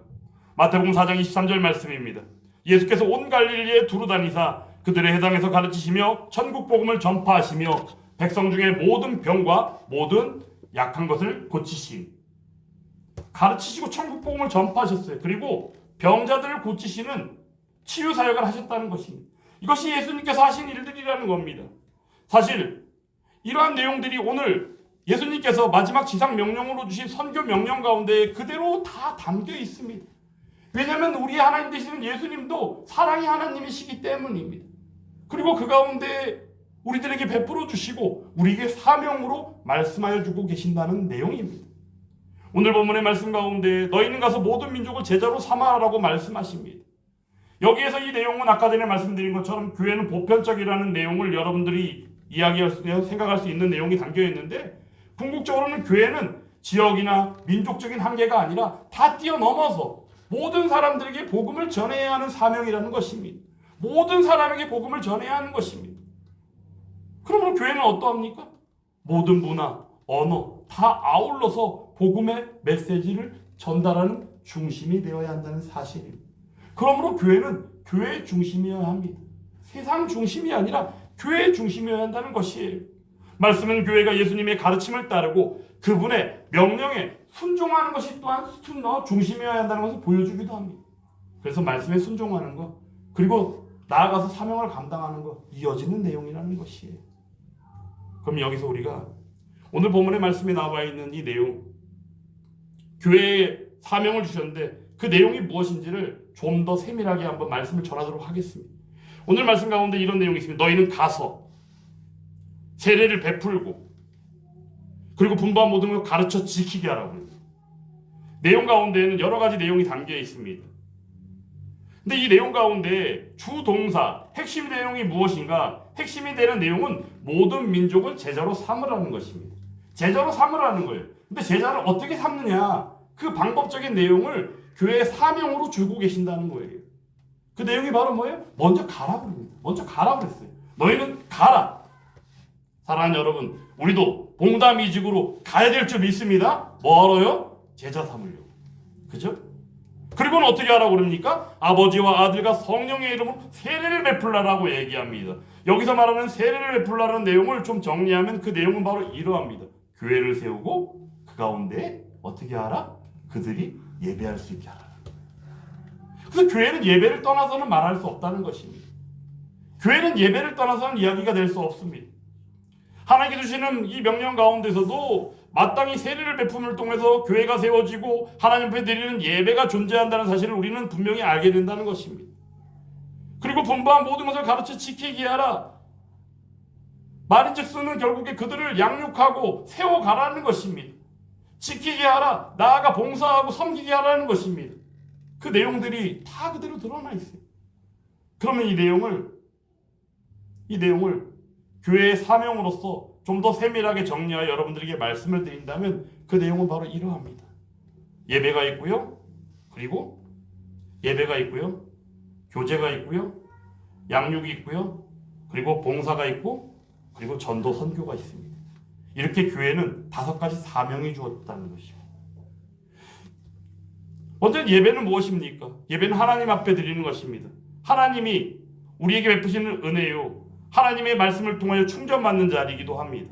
Speaker 1: 마태복음 4장 23절 말씀입니다. 예수께서 온 갈릴리에 두루 다니사 그들의 회당에서 가르치시며 천국 복음을 전파하시며 백성 중에 모든 병과 모든 약한 것을 고치신, 가르치시고 천국 복음을 전파하셨어요. 그리고 병자들을 고치시는 치유 사역을 하셨다는 것입니다. 이것이 예수님께서 하신 일들이라는 겁니다. 사실 이러한 내용들이 오늘 예수님께서 마지막 지상 명령으로 주신 선교 명령 가운데 그대로 다 담겨 있습니다. 왜냐하면 우리의 하나님 되시는 예수님도 사랑의 하나님이시기 때문입니다. 그리고 그 가운데 우리들에게 베풀어 주시고 우리에게 사명으로 말씀하여 주고 계신다는 내용입니다. 오늘 본문의 말씀 가운데 너희는 가서 모든 민족을 제자로 삼아라고 말씀하십니다. 여기에서 이 내용은 아까 전에 말씀드린 것처럼 교회는 보편적이라는 내용을 여러분들이 이야기할 수, 생각할 수 있는 내용이 담겨 있는데 궁극적으로는 교회는 지역이나 민족적인 한계가 아니라 다 뛰어넘어서 모든 사람들에게 복음을 전해야 하는 사명이라는 것입니다. 모든 사람에게 복음을 전해야 하는 것입니다. 그러므로 교회는 어떠합니까? 모든 문화, 언어 다 아울러서 복음의 메시지를 전달하는 중심이 되어야 한다는 사실입니다. 그러므로 교회는 교회 중심이어야 합니다. 세상 중심이 아니라 교회 중심이어야 한다는 것이에요. 말씀은 교회가 예수님의 가르침을 따르고 그분의 명령에 순종하는 것이 또한 중심이어야 한다는 것을 보여주기도 합니다. 그래서 말씀에 순종하는 것, 그리고 나아가서 사명을 감당하는 것, 이어지는 내용이라는 것이에요. 그럼 여기서 우리가 오늘 본문의 말씀에 나와 있는 이 내용, 교회에 사명을 주셨는데 그 내용이 무엇인지를 좀 더 세밀하게 한번 말씀을 전하도록 하겠습니다. 오늘 말씀 가운데 이런 내용이 있습니다. 너희는 가서 세례를 베풀고 그리고 분부한 모든 걸 가르쳐 지키게 하라고 합니다. 내용 가운데에는 여러 가지 내용이 담겨 있습니다. 근데 이 내용 가운데 주동사, 핵심 내용이 무엇인가? 핵심이 되는 내용은 모든 민족을 제자로 삼으라는 것입니다. 제자로 삼으라는 거예요. 근데 제자를 어떻게 삼느냐? 그 방법적인 내용을 교회의 사명으로 주고 계신다는 거예요. 그 내용이 바로 뭐예요? 먼저 가라고 합니다. 먼저 가라고 그랬어요. 너희는 가라. 사랑하는 여러분, 우리도 봉담이직으로 가야 될 줄 믿습니다. 뭐하러요? 제자 삼으려고. 그죠? 그리고는 어떻게 하라고 그럽니까? 아버지와 아들과 성령의 이름으로 세례를 베풀라라고 얘기합니다. 여기서 말하는 세례를 베풀라는 내용을 좀 정리하면 그 내용은 바로 이러합니다. 교회를 세우고 그 가운데 어떻게 하라? 그들이 예배할 수 있게 하라. 그래서 교회는 예배를 떠나서는 말할 수 없다는 것입니다. 교회는 예배를 떠나서는 이야기가 될 수 없습니다. 하나님께 주시는 이 명령 가운데서도 마땅히 세례를 베품을 통해서 교회가 세워지고 하나님 앞에 드리는 예배가 존재한다는 사실을 우리는 분명히 알게 된다는 것입니다. 그리고 분부한 모든 것을 가르쳐 지키게 하라. 말인즉서는 결국에 그들을 양육하고 세워가라는 것입니다. 지키게 하라. 나아가 봉사하고 섬기게 하라는 것입니다. 그 내용들이 다 그대로 드러나 있어요. 그러면 이 내용을 교회의 사명으로서 좀 더 세밀하게 정리하여 여러분들에게 말씀을 드린다면 그 내용은 바로 이러합니다. 예배가 있고요. 그리고 예배가 있고요. 교제가 있고요. 양육이 있고요. 그리고 봉사가 있고 그리고 전도 선교가 있습니다. 이렇게 교회는 5가지 사명이 주어졌다는 것입니다. 먼저 예배는 무엇입니까? 예배는 하나님 앞에 드리는 것입니다. 하나님이 우리에게 베푸시는 은혜요. 하나님의 말씀을 통하여 충전받는 자리이기도 합니다.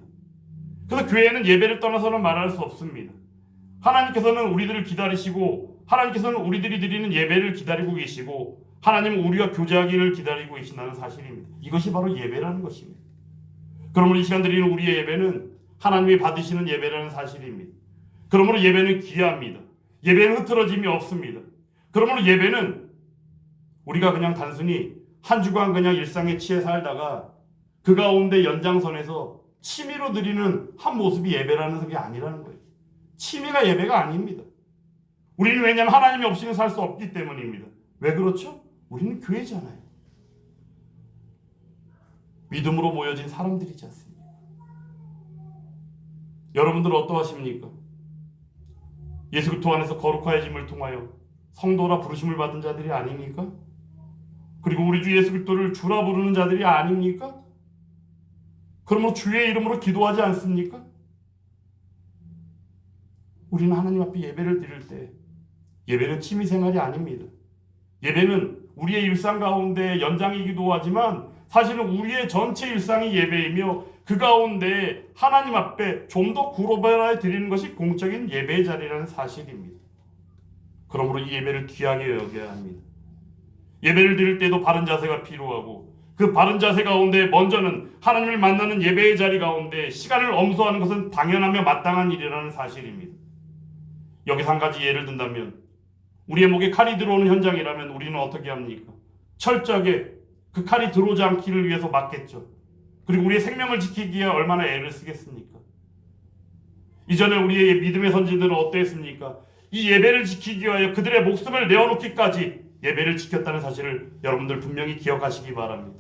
Speaker 1: 그래서 교회는 예배를 떠나서는 말할 수 없습니다. 하나님께서는 우리들을 기다리시고 하나님께서는 우리들이 드리는 예배를 기다리고 계시고 하나님은 우리가 교제하기를 기다리고 계신다는 사실입니다. 이것이 바로 예배라는 것입니다. 그러므로 이 시간 드리는 우리의 예배는 하나님이 받으시는 예배라는 사실입니다. 그러므로 예배는 귀합니다. 예배는 흐트러짐이 없습니다. 그러므로 예배는 우리가 그냥 단순히 한 주간 그냥 일상에 취해 살다가 그 가운데 연장선에서 취미로 드리는 한 모습이 예배라는 게 아니라는 거예요. 취미가 예배가 아닙니다. 우리는 왜냐하면 하나님이 없이는 살 수 없기 때문입니다. 왜 그렇죠? 우리는 교회잖아요. 믿음으로 모여진 사람들이지 않습니까? 여러분들 어떠하십니까? 예수 그리스도 안에서 거룩하여짐을 통하여 성도라 부르심을 받은 자들이 아닙니까? 그리고 우리 주 예수 그리스도를 주라 부르는 자들이 아닙니까? 그러므로 주의 이름으로 기도하지 않습니까? 우리는 하나님 앞에 예배를 드릴 때 예배는 취미생활이 아닙니다. 예배는 우리의 일상 가운데 연장이기도 하지만 사실은 우리의 전체 일상이 예배이며 그 가운데 하나님 앞에 좀 더 구로바라 드리는 것이 공적인 예배의 자리라는 사실입니다. 그러므로 이 예배를 귀하게 여겨야 합니다. 예배를 드릴 때도 바른 자세가 필요하고 그 바른 자세 가운데 먼저는 하나님을 만나는 예배의 자리 가운데 시간을 엄수하는 것은 당연하며 마땅한 일이라는 사실입니다. 여기서 한 가지 예를 든다면 우리의 목에 칼이 들어오는 현장이라면 우리는 어떻게 합니까? 철저하게 그 칼이 들어오지 않기를 위해서 막겠죠. 그리고 우리의 생명을 지키기 위해 얼마나 애를 쓰겠습니까? 이전에 우리의 믿음의 선진들은 어땠습니까? 이 예배를 지키기 위하여 그들의 목숨을 내어놓기까지 예배를 지켰다는 사실을 여러분들 분명히 기억하시기 바랍니다.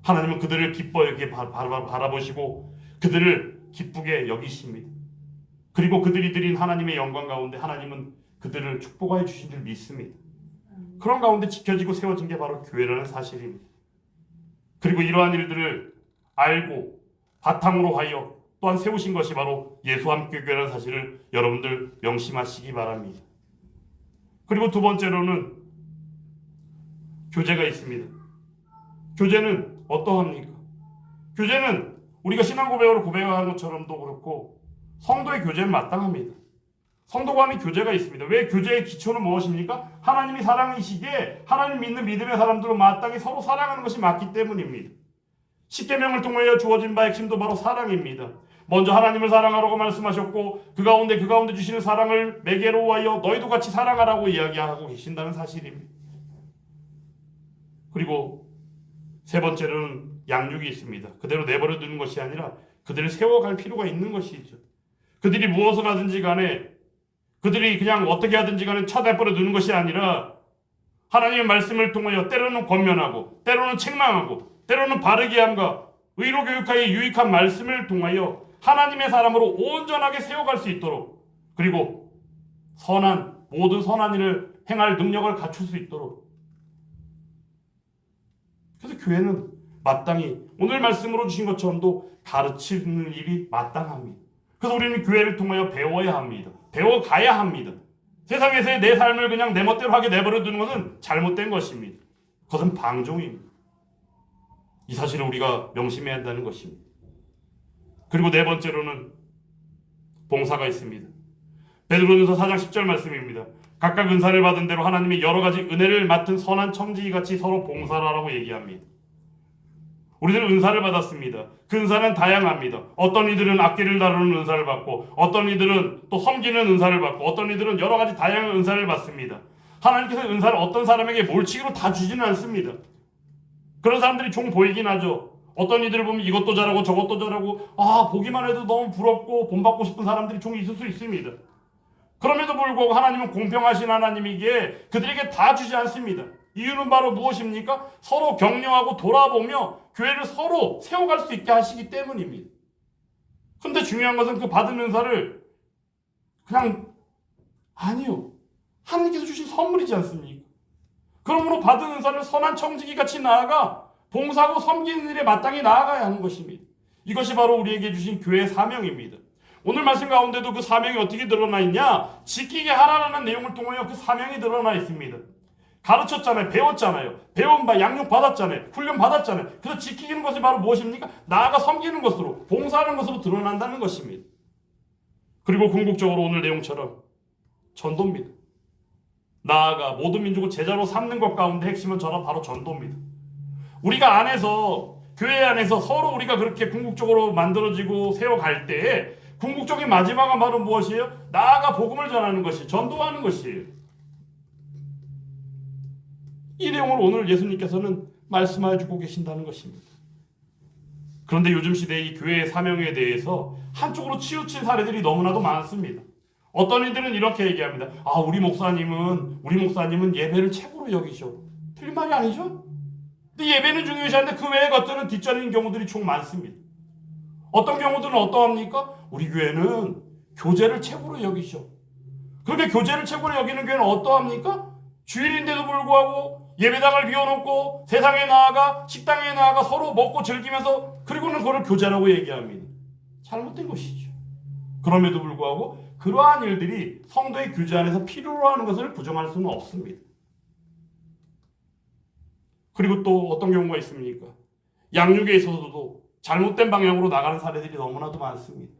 Speaker 1: 하나님은 그들을 기뻐하게 바라보시고 그들을 기쁘게 여기십니다. 그리고 그들이 드린 하나님의 영광 가운데 하나님은 그들을 축복하여 주신 줄 믿습니다. 그런 가운데 지켜지고 세워진 게 바로 교회라는 사실입니다. 그리고 이러한 일들을 알고 바탕으로 하여 또한 세우신 것이 바로 예수 함께 교회라는 사실을 여러분들 명심하시기 바랍니다. 그리고 두 번째로는 교제가 있습니다. 교제는 어떠합니까? 교제는 우리가 신앙 고백으로 고백하는 것처럼도 그렇고 성도의 교제는 마땅합니다. 성도 간의 교제가 있습니다. 왜 교제의 기초는 무엇입니까? 하나님이 사랑이시기에 하나님 믿는 믿음의 사람들은 마땅히 서로 사랑하는 것이 맞기 때문입니다. 십계명을 통하여 주어진 바 핵심도 바로 사랑입니다. 먼저 하나님을 사랑하라고 말씀하셨고 그 가운데 주시는 사랑을 매개로 하여 너희도 같이 사랑하라고 이야기하고 계신다는 사실입니다. 그리고 세 번째로는 양육이 있습니다. 그대로 내버려 두는 것이 아니라 그들을 세워갈 필요가 있는 것이죠. 그들이 무엇을 하든지 간에 그들이 그냥 어떻게 하든지 간에 쳐내버려 두는 것이 아니라 하나님의 말씀을 통하여 때로는 권면하고 때로는 책망하고 때로는 바르게 함과 의로 교육하여 유익한 말씀을 통하여 하나님의 사람으로 온전하게 세워갈 수 있도록 그리고 모든 선한 일을 행할 능력을 갖출 수 있도록 그래서 교회는 마땅히 오늘 말씀으로 주신 것처럼도 가르치는 일이 마땅합니다. 그래서 우리는 교회를 통하여 배워야 합니다. 배워가야 합니다. 세상에서의 내 삶을 그냥 내 멋대로 하게 내버려 두는 것은 잘못된 것입니다. 그것은 방종입니다. 이 사실을 우리가 명심해야 한다는 것입니다. 그리고 네 번째로는 봉사가 있습니다. 베드로전서 4장 10절 말씀입니다. 각각 은사를 받은 대로 하나님의 여러 가지 은혜를 맡은 선한 청지기 같이 서로 봉사를 하라고 얘기합니다. 우리들은 은사를 받았습니다. 그 은사는 다양합니다. 어떤 이들은 악기를 다루는 은사를 받고 어떤 이들은 또 섬기는 은사를 받고 어떤 이들은 여러 가지 다양한 은사를 받습니다. 하나님께서 은사를 어떤 사람에게 몰치기로 다 주지는 않습니다. 그런 사람들이 종 보이긴 하죠. 어떤 이들을 보면 이것도 잘하고 저것도 잘하고 보기만 해도 너무 부럽고 본받고 싶은 사람들이 종이 있을 수 있습니다. 그럼에도 불구하고 하나님은 공평하신 하나님이기에 그들에게 다 주지 않습니다. 이유는 바로 무엇입니까? 서로 격려하고 돌아보며 교회를 서로 세워갈 수 있게 하시기 때문입니다. 근데 중요한 것은 그 받은 은사를 아니요. 하나님께서 주신 선물이지 않습니까? 그러므로 받은 은사를 선한 청지기 같이 나아가 봉사하고 섬기는 일에 마땅히 나아가야 하는 것입니다. 이것이 바로 우리에게 주신 교회의 사명입니다. 오늘 말씀 가운데도 그 사명이 어떻게 드러나 있냐? 지키게 하라라는 내용을 통하여 그 사명이 드러나 있습니다. 가르쳤잖아요. 배웠잖아요. 배운 바 양육 받았잖아요. 훈련 받았잖아요. 그래서 지키는 것이 바로 무엇입니까? 나아가 섬기는 것으로 봉사하는 것으로 드러난다는 것입니다. 그리고 궁극적으로 오늘 내용처럼 전도입니다. 나아가 모든 민족을 제자로 삼는 것 가운데 핵심은 바로 전도입니다. 우리가 교회 안에서 서로 우리가 그렇게 궁극적으로 만들어지고 세워갈 때에 궁극적인 마지막은 바로 무엇이에요? 나아가 복음을 전하는 것이 전도하는 것이에요. 이 내용을 오늘 예수님께서는 말씀하여 주고 계신다는 것입니다. 그런데 요즘 시대의 이 교회의 사명에 대해서 한쪽으로 치우친 사례들이 너무나도 많습니다. 어떤 이들은 이렇게 얘기합니다. 우리 목사님은 예배를 최고로 여기셔. 틀린 말이 아니죠? 근데 예배는 중요시한데 그 외의 것들은 뒷전인 경우들이 총 많습니다. 어떤 경우들은 어떠합니까? 우리 교회는 교제를 최고로 여기셔. 그렇게 교제를 최고로 여기는 교회는 어떠합니까? 주일인데도 불구하고 예배당을 비워놓고 세상에 나아가 식당에 나아가 서로 먹고 즐기면서 그리고는 그걸 교제라고 얘기합니다. 잘못된 것이죠. 그럼에도 불구하고 그러한 일들이 성도의 교제 안에서 필요로 하는 것을 부정할 수는 없습니다. 그리고 또 어떤 경우가 있습니까? 양육에 있어서도 잘못된 방향으로 나가는 사례들이 너무나도 많습니다.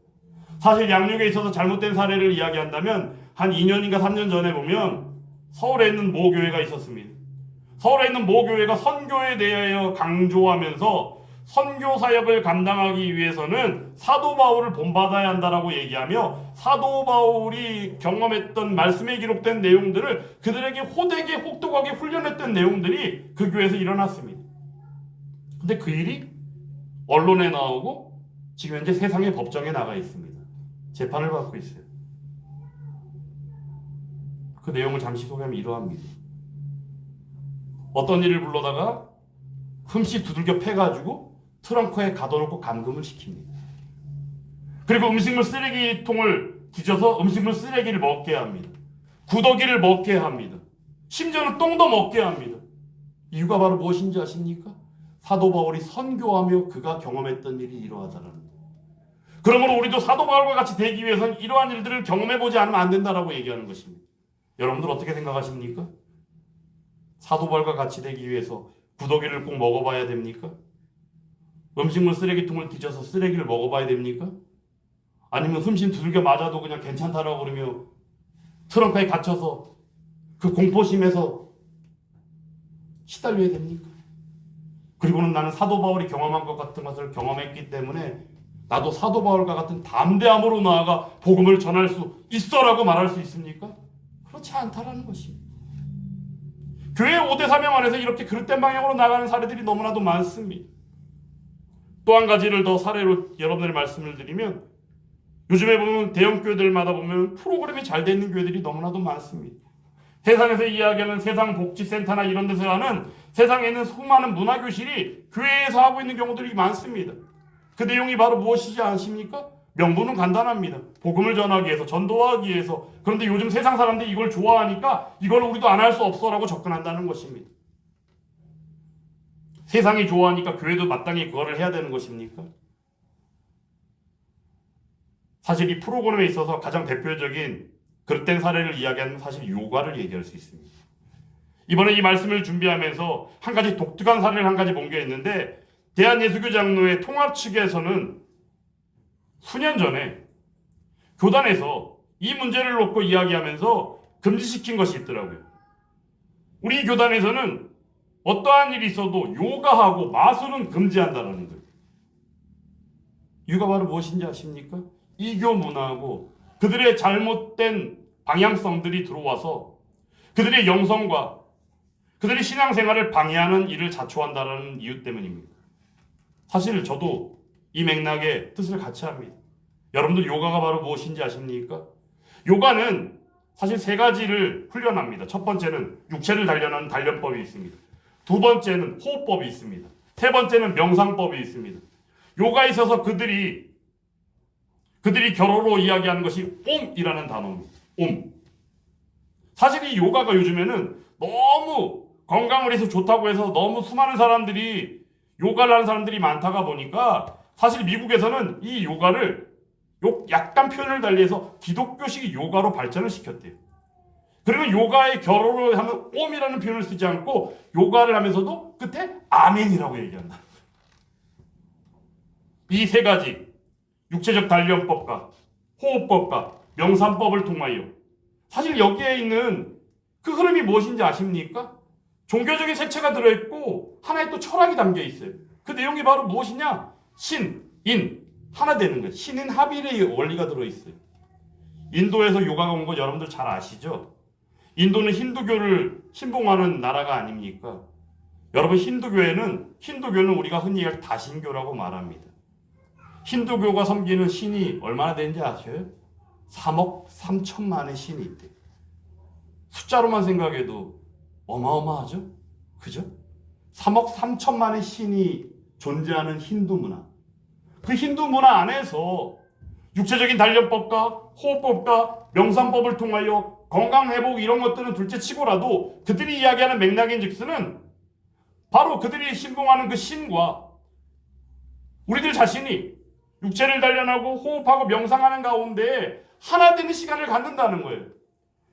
Speaker 1: 사실 양육에 있어서 잘못된 사례를 이야기한다면 한 2년인가 3년 전에 보면 서울에 있는 모 교회가 있었습니다. 서울에 있는 모 교회가 선교에 대하여 강조하면서 선교 사역을 감당하기 위해서는 사도 바울을 본받아야 한다라고 얘기하며 사도 바울이 경험했던 말씀에 기록된 내용들을 그들에게 호되게 혹독하게 훈련했던 내용들이 그 교회에서 일어났습니다. 근데 그 일이 언론에 나오고 지금 현재 세상의 법정에 나가 있습니다. 재판을 받고 있어요. 그 내용을 잠시 소개하면 이러합니다. 어떤 일을 불러다가 흠씨 두들겨 패가지고 트렁크에 가둬놓고 감금을 시킵니다. 그리고 음식물 쓰레기통을 뒤져서 음식물 쓰레기를 먹게 합니다. 구더기를 먹게 합니다. 심지어는 똥도 먹게 합니다. 이유가 바로 무엇인지 아십니까? 사도 바울이 선교하며 그가 경험했던 일이 이러하다는 거예요. 그러므로 우리도 사도 바울과 같이 되기 위해서는 이러한 일들을 경험해보지 않으면 안 된다라고 얘기하는 것입니다. 여러분들 어떻게 생각하십니까? 사도 바울과 같이 되기 위해서 구더기를 꼭 먹어봐야 됩니까? 음식물 쓰레기통을 뒤져서 쓰레기를 먹어봐야 됩니까? 아니면 흠씬 두들겨 맞아도 그냥 괜찮다라고 그러며 트렁크에 갇혀서 그 공포심에서 시달려야 됩니까? 그리고는 나는 사도 바울이 경험한 것 같은 것을 경험했기 때문에 나도 사도 바울과 같은 담대함으로 나아가 복음을 전할 수 있어라고 말할 수 있습니까? 그렇지 않다라는 것입니다. 교회 5대 사명 안에서 이렇게 그릇된 방향으로 나가는 사례들이 너무나도 많습니다. 또 한 가지를 더 사례로 여러분들의 말씀을 드리면, 요즘에 보면 대형 교회들마다 보면 프로그램이 잘 돼 있는 교회들이 너무나도 많습니다. 세상에서 이야기하는 세상 복지센터나 이런 데서 하는 세상에 있는 수많은 문화교실이 교회에서 하고 있는 경우들이 많습니다. 그 내용이 바로 무엇이지 않습니까? 명분은 간단합니다. 복음을 전하기 위해서, 전도하기 위해서. 그런데 요즘 세상 사람들이 이걸 좋아하니까 이걸 우리도 안 할 수 없어라고 접근한다는 것입니다. 세상이 좋아하니까 교회도 마땅히 그거를 해야 되는 것입니까? 사실 이 프로그램에 있어서 가장 대표적인 그릇된 사례를 이야기하는 사실 요가를 얘기할 수 있습니다. 이번에 이 말씀을 준비하면서 한 가지 독특한 사례를 한 가지 본 게 있는데, 대한예수교 장로회 통합 측에서는 수년 전에 교단에서 이 문제를 놓고 이야기하면서 금지시킨 것이 있더라고요. 우리 교단에서는 어떠한 일이 있어도 요가하고 마술은 금지한다는 거예요. 이유가 바로 무엇인지 아십니까? 이교 문화하고 그들의 잘못된 방향성들이 들어와서 그들의 영성과 그들의 신앙생활을 방해하는 일을 자초한다는 이유 때문입니다. 사실 저도 이 맥락의 뜻을 같이 합니다. 여러분들 요가가 바로 무엇인지 아십니까? 요가는 사실 세 가지를 훈련합니다. 첫 번째는 육체를 단련하는 단련법이 있습니다. 두 번째는 호흡법이 있습니다. 세 번째는 명상법이 있습니다. 요가에 있어서 그들이 결어로 이야기하는 것이 옴이라는 단어입니다. 옴. 사실 이 요가가 요즘에는 너무 건강을 위해서 좋다고 해서 너무 수많은 사람들이 요가를 하는 사람들이 많다가 보니까 사실 미국에서는 이 요가를 약간 표현을 달리해서 기독교식 요가로 발전을 시켰대요. 그리고 요가의 결어로 하면 옴이라는 표현을 쓰지 않고 요가를 하면서도 끝에 아멘이라고 얘기한다. 이 세 가지, 육체적 단련법과 호흡법과 명상법을 통하여, 사실 여기에 있는 그 흐름이 무엇인지 아십니까? 종교적인 색채가 들어있고 하나의 또 철학이 담겨 있어요. 그 내용이 바로 무엇이냐? 신, 인, 하나 되는 거예요. 신인 합일의 원리가 들어있어요. 인도에서 요가가 온 거 여러분들 잘 아시죠? 인도는 힌두교를 신봉하는 나라가 아닙니까? 여러분, 힌두교는 우리가 흔히 얘기할 다신교라고 말합니다. 힌두교가 섬기는 신이 얼마나 되는지 아셔요? 3억 3천만의 신이 있대요. 숫자로만 생각해도 어마어마하죠? 그죠? 3억 3천만의 신이 존재하는 힌두 문화. 그 힌두 문화 안에서 육체적인 단련법과 호흡법과 명상법을 통하여 건강회복 이런 것들은 둘째 치고라도 그들이 이야기하는 맥락인 즉슨은 바로 그들이 신봉하는 그 신과 우리들 자신이 육체를 단련하고 호흡하고 명상하는 가운데 하나 되는 시간을 갖는다는 거예요.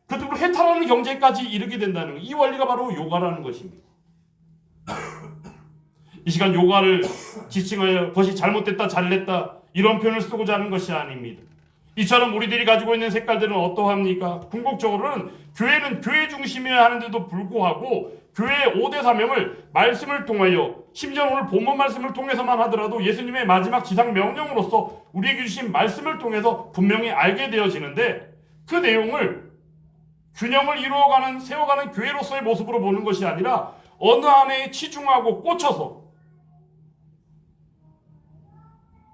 Speaker 1: 그들로 해탈하는 경제까지 이르게 된다는 거예요. 이 원리가 바로 요가라는 것입니다. 이 시간 요가를 지칭하여 그것이 잘못됐다 잘냈다 이런 표현을 쓰고자 하는 것이 아닙니다. 이처럼 우리들이 가지고 있는 색깔들은 어떠합니까? 궁극적으로는 교회는 교회 중심이어야 하는데도 불구하고 교회의 5대 사명을 말씀을 통하여, 심지어 오늘 본문 말씀을 통해서만 하더라도 예수님의 마지막 지상 명령으로서 우리에게 주신 말씀을 통해서 분명히 알게 되어지는데, 그 내용을 균형을 이루어가는 세워가는 교회로서의 모습으로 보는 것이 아니라 어느 하나에 치중하고 꽂혀서,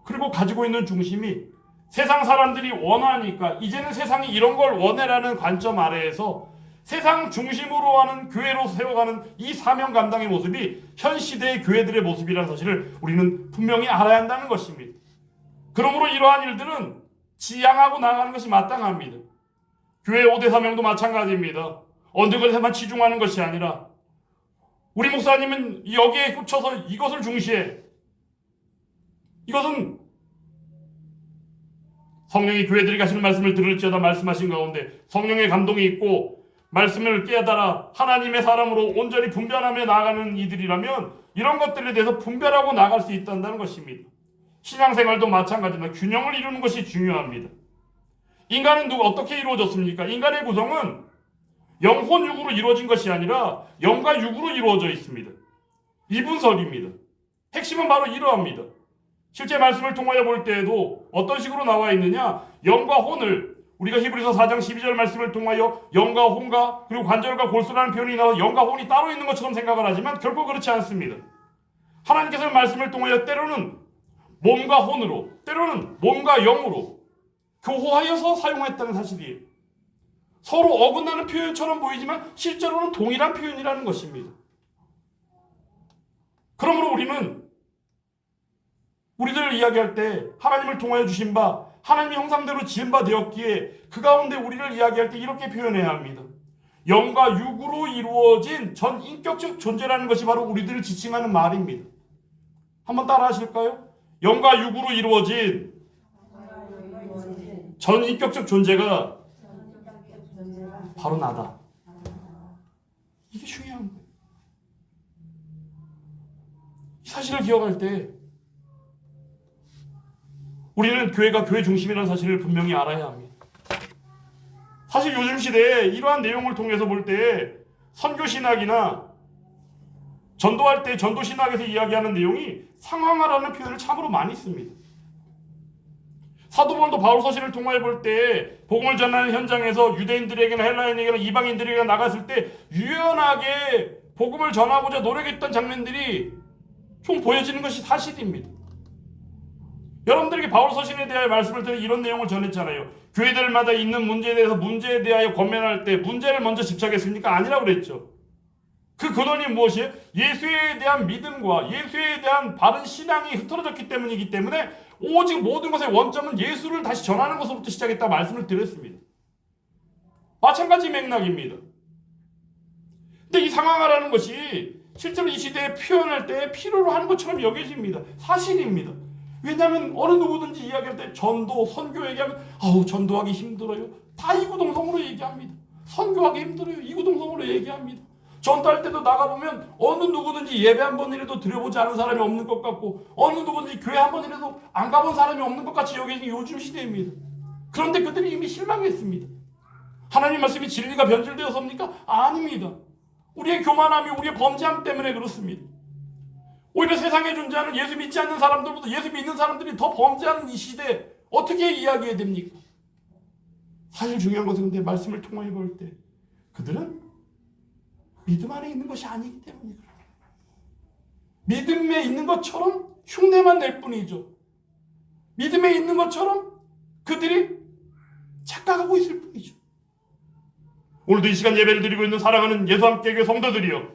Speaker 1: 그리고 가지고 있는 중심이 세상 사람들이 원하니까 이제는 세상이 이런 걸 원해라는 관점 아래에서 세상 중심으로 하는 교회로 세워가는 이 사명 감당의 모습이 현 시대의 교회들의 모습이라는 사실을 우리는 분명히 알아야 한다는 것입니다. 그러므로 이러한 일들은 지양하고 나가는 것이 마땅합니다. 교회 5대 사명도 마찬가지입니다. 어느 것에만 치중하는 것이 아니라 우리 목사님은 여기에 꽂혀서 이것을 중시해. 이것은 성령이 교회들이 가시는 말씀을 들을지어다 말씀하신 가운데 성령의 감동이 있고 말씀을 깨달아 하나님의 사람으로 온전히 분별하며 나아가는 이들이라면 이런 것들에 대해서 분별하고 나갈 수 있다는 것입니다. 신앙생활도 마찬가지입니다. 균형을 이루는 것이 중요합니다.
Speaker 2: 인간은 어떻게 이루어졌습니까? 인간의 구성은 영혼 육으로 이루어진 것이 아니라 영과 육으로 이루어져 있습니다. 이분설입니다. 핵심은 바로 이러합니다. 실제 말씀을 통하여 볼 때에도 어떤 식으로 나와 있느냐? 영과 혼을 우리가 히브리서 4장 12절 말씀을 통하여 영과 혼과 그리고 관절과 골수라는 표현이 나와 영과 혼이 따로 있는 것처럼 생각을 하지만 결코 그렇지 않습니다. 하나님께서는 말씀을 통하여 때로는 몸과 혼으로 때로는 몸과 영으로 교호하여서 사용했다는 사실이에요. 서로 어긋나는 표현처럼 보이지만 실제로는 동일한 표현이라는 것입니다. 그러므로 우리는 우리들을 이야기할 때 하나님을 통하여 주신 바 하나님의 형상대로 지은 바 되었기에 그 가운데 우리를 이야기할 때 이렇게 표현해야 합니다. 영과 육으로 이루어진 전 인격적 존재라는 것이 바로 우리들을 지칭하는 말입니다. 한번 따라 하실까요? 영과 육으로 이루어진 전 인격적 존재가 바로 나다. 이게 중요한 거예요. 이 사실을 기억할 때 우리는 교회가 교회 중심이라는 사실을 분명히 알아야 합니다. 사실 요즘 시대에 이러한 내용을 통해서 볼 때 선교신학이나 전도할 때 전도신학에서 이야기하는 내용이 상황화라는 표현을 참으로 많이 씁니다. 사도 바울도 바울 서신을 통하여 볼 때 복음을 전하는 현장에서 유대인들에게나 헬라인에게나 이방인들에게 나갔을 때 유연하게 복음을 전하고자 노력했던 장면들이 좀 보여지는 것이 사실입니다. 여러분들에게 바울 서신에 대하여 말씀을 드려 이런 내용을 전했잖아요. 교회들마다 있는 문제에 대해서 문제에 대하여 권면할 때 문제를 먼저 집착했습니까? 아니라고 그랬죠. 그 근원이 무엇이에요? 예수에 대한 믿음과 예수에 대한 바른 신앙이 흐트러졌기 때문이기 때문에 오직 모든 것의 원점은 예수를 다시 전하는 것으로부터 시작했다 말씀을 드렸습니다. 마찬가지 맥락입니다. 근데 이 상황화라는 것이 실제로 이 시대에 표현할 때 필요로 하는 것처럼 여겨집니다. 사실입니다. 왜냐하면 어느 누구든지 이야기할 때 전도, 선교 얘기하면 아우 전도하기 힘들어요. 다 이구동성으로 얘기합니다. 선교하기 힘들어요. 이구동성으로 얘기합니다. 전도할 때도 나가보면 어느 누구든지 예배 한 번이라도 드려보지 않은 사람이 없는 것 같고 어느 누구든지 교회 한 번이라도 안 가본 사람이 없는 것 같이 여기는 요즘 시대입니다. 그런데 그들이 이미 실망했습니다. 하나님 말씀이 진리가 변질되어서입니까? 아닙니다. 우리의 교만함이 우리의 범죄함 때문에 그렇습니다. 오히려 세상에 존재하는 예수 믿지 않는 사람들보다 예수 믿는 사람들이 더 범죄하는 이 시대에 어떻게 이야기해야 됩니까? 사실 중요한 것은 근데 말씀을 통하여 볼 때 그들은 믿음 안에 있는 것이 아니기 때문에 그래요. 믿음에 있는 것처럼 흉내만 낼 뿐이죠. 믿음에 있는 것처럼 그들이 착각하고 있을 뿐이죠. 오늘도 이 시간 예배를 드리고 있는 사랑하는 예수 함께 교회 성도들이여,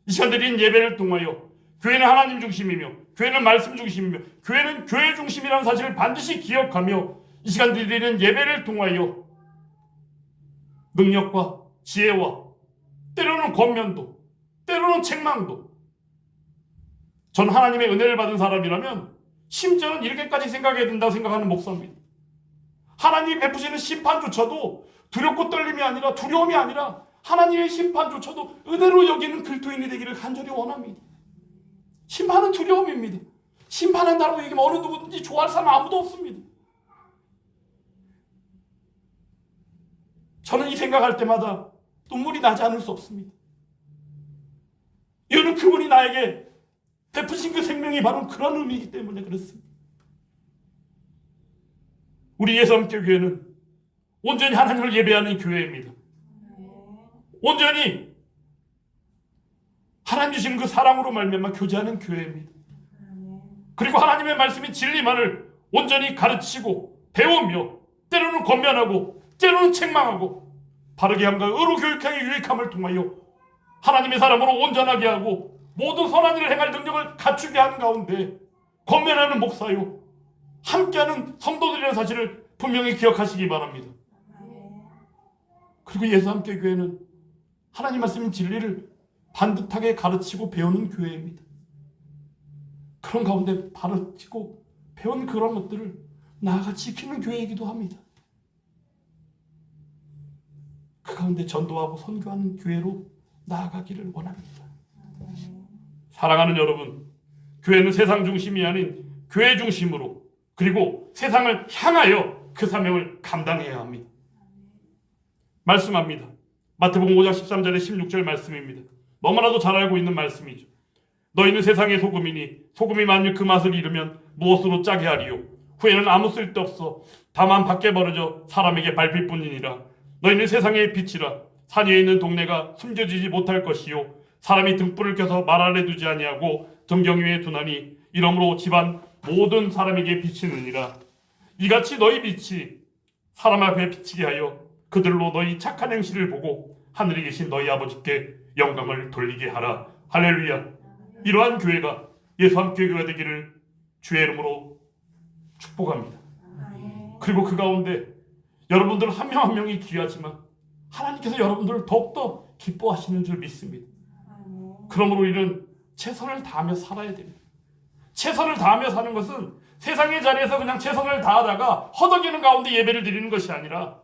Speaker 2: 이 시간 드린 예배를 통하여 교회는 하나님 중심이며 교회는 말씀 중심이며 교회는 교회 중심이라는 사실을 반드시 기억하며 이 시간 드리는 예배를 통하여 능력과 지혜와 때로는 권면도 때로는 책망도 전 하나님의 은혜를 받은 사람이라면 심지어는 이렇게까지 생각해야 된다고 생각하는 목사입니다. 하나님이 베푸시는 심판조차도 두렵고 떨림이 아니라 두려움이 아니라 하나님의 심판조차도 은혜로 여기는 그리스도인이 되기를 간절히 원합니다. 심판은 두려움입니다. 심판한다고 얘기하면 어느 누구든지 좋아할 사람 아무도 없습니다. 저는 이 생각할 때마다 눈물이 나지 않을 수 없습니다. 이유는 그분이 나에게 베푸신 그 생명이 바로 그런 의미이기 때문에 그렇습니다. 우리 예수함께 교회는 온전히 하나님을 예배하는 교회입니다. 온전히 하나님 주신 그 사랑으로 말미암아 교제하는 교회입니다. 그리고 하나님의 말씀이 진리만을 온전히 가르치고 배우며 때로는 권면하고 때로는 책망하고 바르게 함과 의로 교육하기 유익함을 통하여 하나님의 사람으로 온전하게 하고 모든 선한 일을 행할 능력을 갖추게 하는 가운데 권면하는 목사요 함께하는 성도들이라는 사실을 분명히 기억하시기 바랍니다. 그리고 예수 함께 교회는 하나님 말씀인 진리를 반듯하게 가르치고 배우는 교회입니다. 그런 가운데 가르치고 배운 그런 것들을 나아가 지키는 교회이기도 합니다. 그 가운데 전도하고 선교하는 교회로 나아가기를 원합니다. 사랑하는 여러분, 교회는 세상 중심이 아닌 교회 중심으로 그리고 세상을 향하여 그 사명을 감당해야 합니다. 말씀합니다. 마태복음 5장 13절에 16절 말씀입니다. 너무나도 잘 알고 있는 말씀이죠. 너희는 세상의 소금이니 소금이 만일 그 맛을 잃으면 무엇으로 짜게 하리요? 후에는 아무 쓸데없어 다만 밖에 버려져 사람에게 밟힐 뿐이니라. 너희는 세상의 빛이라. 산 위에 있는 동네가 숨겨지지 못할 것이요 사람이 등불을 켜서 말 아래 두지 아니하고 등경 위에 두나니 이러므로 집안 모든 사람에게 비치느니라. 이같이 너희 빛이 사람 앞에 비치게 하여 그들로 너희 착한 행실을 보고 하늘에 계신 너희 아버지께 영광을 돌리게 하라. 할렐루야. 이러한 교회가 예수 함께 교회가 되기를 주의 이름으로 축복합니다. 그리고 그 가운데 여러분들 한 명 한 명이 귀하지만 하나님께서 여러분들을 더욱더 기뻐하시는 줄 믿습니다. 그러므로 우리는 최선을 다하며 살아야 됩니다. 최선을 다하며 사는 것은 세상의 자리에서 그냥 최선을 다하다가 허덕이는 가운데 예배를 드리는 것이 아니라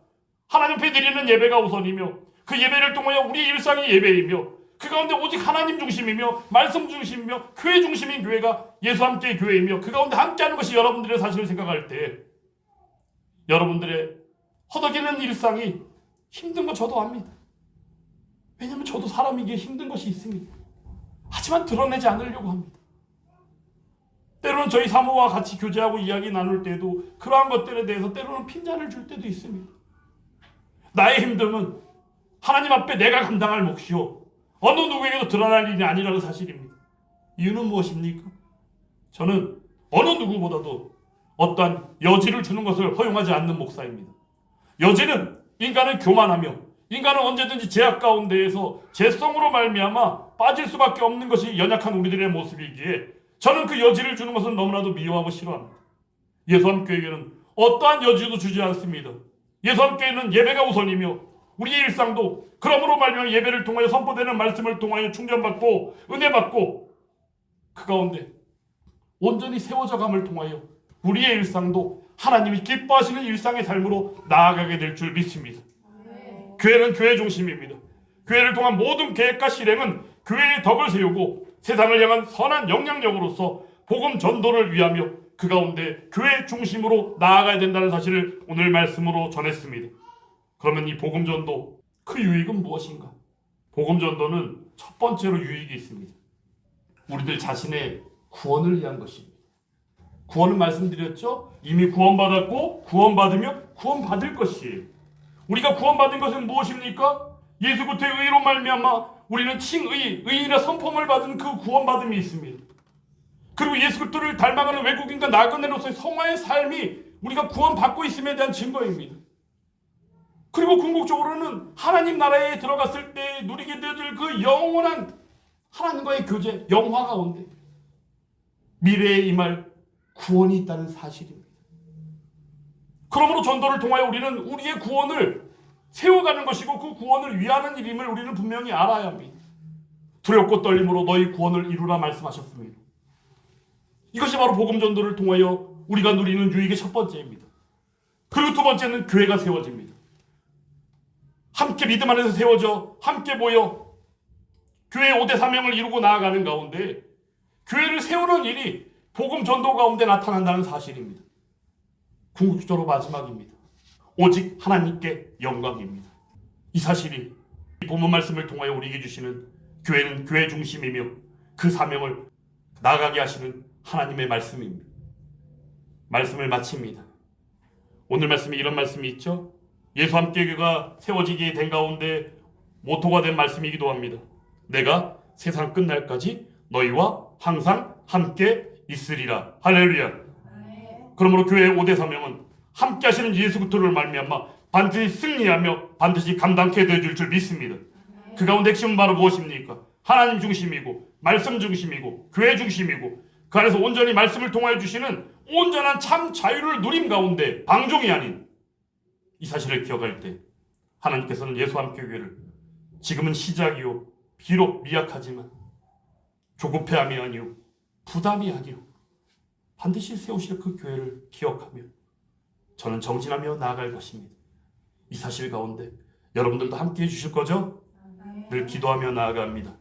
Speaker 2: 하나님 앞에 드리는 예배가 우선이며 그 예배를 통하여 우리의 일상이 예배이며 그 가운데 오직 하나님 중심이며 말씀 중심이며 교회 중심인 교회가 예수 함께 교회이며 그 가운데 함께하는 것이 여러분들의 사실을 생각할 때 여러분들의 허덕이는 일상이 힘든 거 저도 압니다. 왜냐하면 저도 사람이기에 힘든 것이 있습니다. 하지만 드러내지 않으려고 합니다. 때로는 저희 사모와 같이 교제하고 이야기 나눌 때도 그러한 것들에 대해서 때로는 핀잔을 줄 때도 있습니다. 나의 힘듦은 하나님 앞에 내가 감당할 몫이요 어느 누구에게도 드러날 일이 아니라는 사실입니다. 이유는 무엇입니까? 저는 어느 누구보다도 어떠한 여지를 주는 것을 허용하지 않는 목사입니다. 여지는 인간은 교만하며 인간은 언제든지 제약 가운데에서 죄성으로 말미암아 빠질 수밖에 없는 것이 연약한 우리들의 모습이기에 저는 그 여지를 주는 것은 너무나도 미워하고 싫어합니다. 예수 함교회에는 어떠한 여지도 주지 않습니다. 예수 함교회는 예배가 우선이며 우리의 일상도 그러므로 말미암아 예배를 통하여 선포되는 말씀을 통하여 충전받고 은혜받고 그 가운데 온전히 세워져 감을 통하여 우리의 일상도 하나님이 기뻐하시는 일상의 삶으로 나아가게 될 줄 믿습니다. 교회는 교회 중심입니다. 교회를 통한 모든 계획과 실행은 교회의 덕을 세우고 세상을 향한 선한 영향력으로서 복음 전도를 위하며 그 가운데 교회 중심으로 나아가야 된다는 사실을 오늘 말씀으로 전했습니다. 그러면 이 복음 전도 그 유익은 무엇인가? 복음 전도는 첫 번째로 유익이 있습니다. 우리들 자신의 구원을 위한 것입니다. 구원은 말씀드렸죠? 이미 구원받았고 구원받으며 구원받을 것이에요. 우리가 구원받은 것은 무엇입니까? 예수 그리스도의 의로 말미암아 우리는 칭의, 의인의 선포를 받은 그 구원받음이 있습니다. 그리고 예수 그리스도를 닮아가는 외국인과 나그네로서의 성화의 삶이 우리가 구원받고 있음에 대한 증거입니다. 그리고 궁극적으로는 하나님 나라에 들어갔을 때 누리게 되어질 그 영원한 하나님과의 교제, 영화 가운데 미래에 임할 구원이 있다는 사실입니다. 그러므로 전도를 통하여 우리는 우리의 구원을 세워가는 것이고 그 구원을 위하는 일임을 우리는 분명히 알아야 합니다. 두렵고 떨림으로 너희 구원을 이루라 말씀하셨습니다. 이것이 바로 복음 전도를 통하여 우리가 누리는 유익의 첫 번째입니다. 그리고 두 번째는 교회가 세워집니다. 함께 믿음 안에서 세워져 함께 모여 교회의 5대 사명을 이루고 나아가는 가운데 교회를 세우는 일이 복음 전도 가운데 나타난다는 사실입니다. 궁극적으로 마지막입니다. 오직 하나님께 영광입니다. 이 사실이 이 본문 말씀을 통하여 우리에게 주시는 교회는 교회 중심이며 그 사명을 나가게 하시는 하나님의 말씀입니다. 말씀을 마칩니다. 오늘 말씀에 이런 말씀이 있죠. 예수 함께 교회가 세워지게 된 가운데 모토가 된 말씀이기도 합니다. 내가 세상 끝날까지 너희와 항상 함께 있으리라. 할렐루야. 그러므로 교회의 5대 사명은 함께 하시는 예수 그리스도를 말미암아 반드시 승리하며 반드시 감당케 되어줄 줄 믿습니다. 그 가운데 핵심은 바로 무엇입니까? 하나님 중심이고 말씀 중심이고 교회 중심이고 그 안에서 온전히 말씀을 통하여 주시는 온전한 참 자유를 누림 가운데 방종이 아닌 이 사실을 기억할 때 하나님께서는 예수 함께 교회를 지금은 시작이요 비록 미약하지만 조급해함이 아니요 부담이 아니요 반드시 세우실 그 교회를 기억하며 저는 정진하며 나아갈 것입니다. 이 사실 가운데 여러분들도 함께 해주실 거죠? 늘 기도하며 나아갑니다.